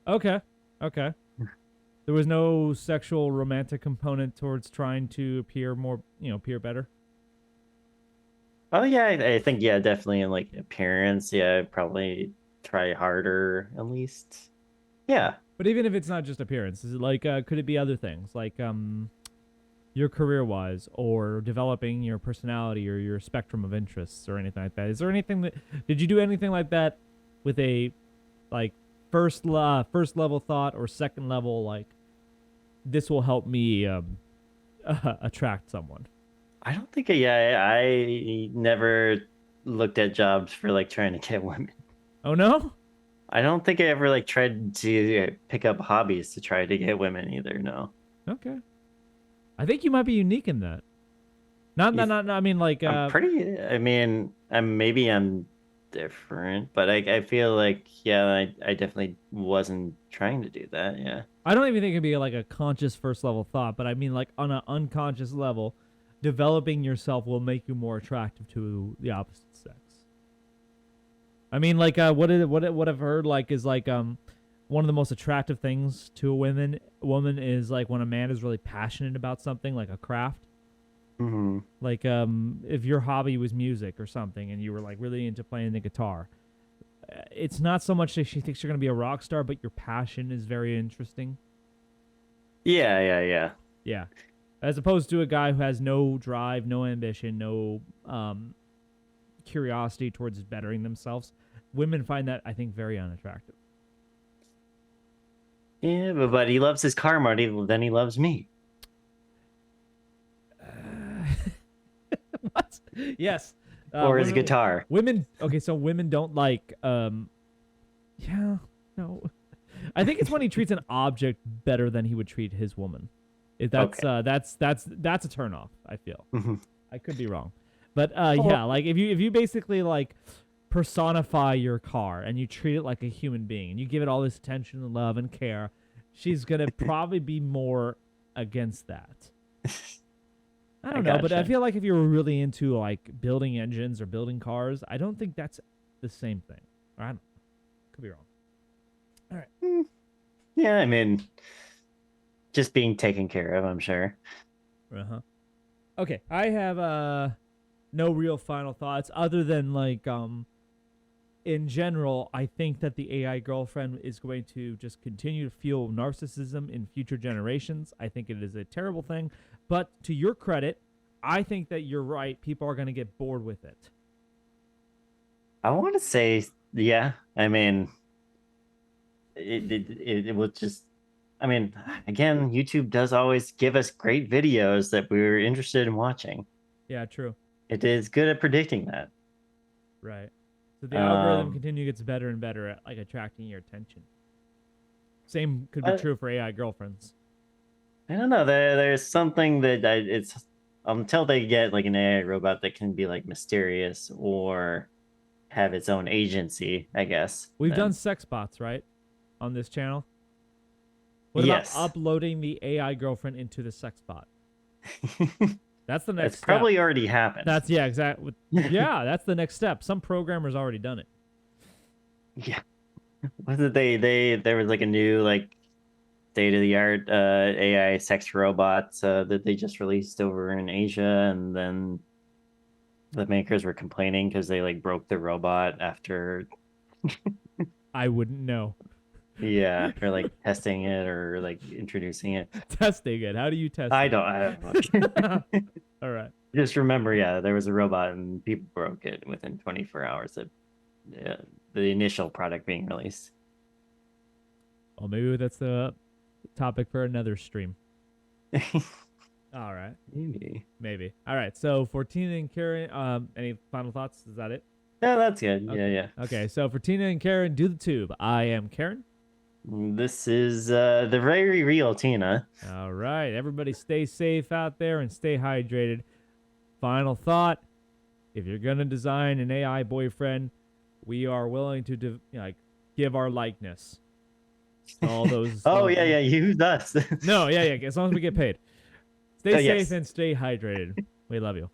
Okay. There was no sexual romantic component towards trying to appear more, appear better? Oh yeah, I think definitely in like appearance. Yeah, I'd probably try harder at least. Yeah. But even if it's not just appearance, is it like could it be other things like your career-wise or developing your personality or your spectrum of interests or anything like that? Is there anything did you do anything like that with a like first level thought or second level like this will help me attract someone? I don't think I never looked at jobs for like trying to get women. Oh no? I don't think I ever like tried to pick up hobbies to try to get women either. No. Okay. I think you might be unique in that. Not I mean like I'm pretty. I mean, I'm different, but I feel like I definitely wasn't trying to do that. Yeah. I don't even think it'd be like a conscious first level thought, but I mean like on an unconscious level, developing yourself will make you more attractive to the opposite sex. I mean like what I've heard like is like one of the most attractive things to a woman is like when a man is really passionate about something like a craft. Mm-hmm. Like if your hobby was music or something and you were like really into playing the guitar, it's not so much that she thinks you're going to be a rock star, but your passion is very interesting. Yeah. Yeah. As opposed to a guy who has no drive, no ambition, no curiosity towards bettering themselves. Women find that, I think, very unattractive. Yeah, but he loves his car more than he loves me. What? Yes. Or his guitar. Women. Okay, so women don't like. Yeah. No. I think it's when he treats an object better than he would treat his woman. That's Okay. that's a turnoff. I feel. Mhm. I could be wrong, but yeah, like if you basically like personify your car and you treat it like a human being and you give it all this attention and love and care, she's gonna probably be more against that. I don't know, but I gotcha. feel like if you were really into like building engines or building cars, I don't think that's the same thing. Or I don't, could be wrong. Yeah, I mean, just being taken care of, I'm sure. Uh-huh. Okay, I have no real final thoughts other than like in general, I think that the AI girlfriend is going to just continue to fuel narcissism in future generations. I think it is a terrible thing, but to your credit, I think that you're right. People are going to get bored with it. I want to say, yeah. I mean, it will just. I mean, again, YouTube does always give us great videos that we're interested in watching. Yeah, true. It is good at predicting that. Right. So the algorithm Um, continue gets better and better at like attracting your attention. Same could be I- true for AI girlfriends. I don't know. There's something that it's until they get like an AI robot that can be like mysterious or have its own agency, I guess. We've then- done sex bots, right? On this channel. What about Yes. uploading the AI girlfriend into the sex bot? That's the next It's step. probably already happened. That's yeah, exactly. Yeah, that's the next step. Some programmer's already done it. Yeah. Was it there was like a new like state of the art AI sex robot that they just released over in Asia, and then the makers were complaining because they like broke the robot after I wouldn't know. or like testing it or like introducing it. Testing it. How do you test I it? don't know. All right. Just remember, yeah, there was a robot and people broke it within 24 hours of the initial product being released. Well, maybe that's the topic for another stream. All right. Maybe. All right. So for Tina and Karen, any final thoughts? Is that it? Yeah, that's good. Okay. Yeah. Okay. So for Tina and Karen, do the tube. I am Karen. This is the very real Tina. All right. Everybody stay safe out there and stay hydrated. Final thought. If you're going to design an AI boyfriend, we are willing to give our likeness. All those. Oh, yeah, use us. No, yeah. As long as we get paid. Stay Oh, safe yes. and stay hydrated. We love you.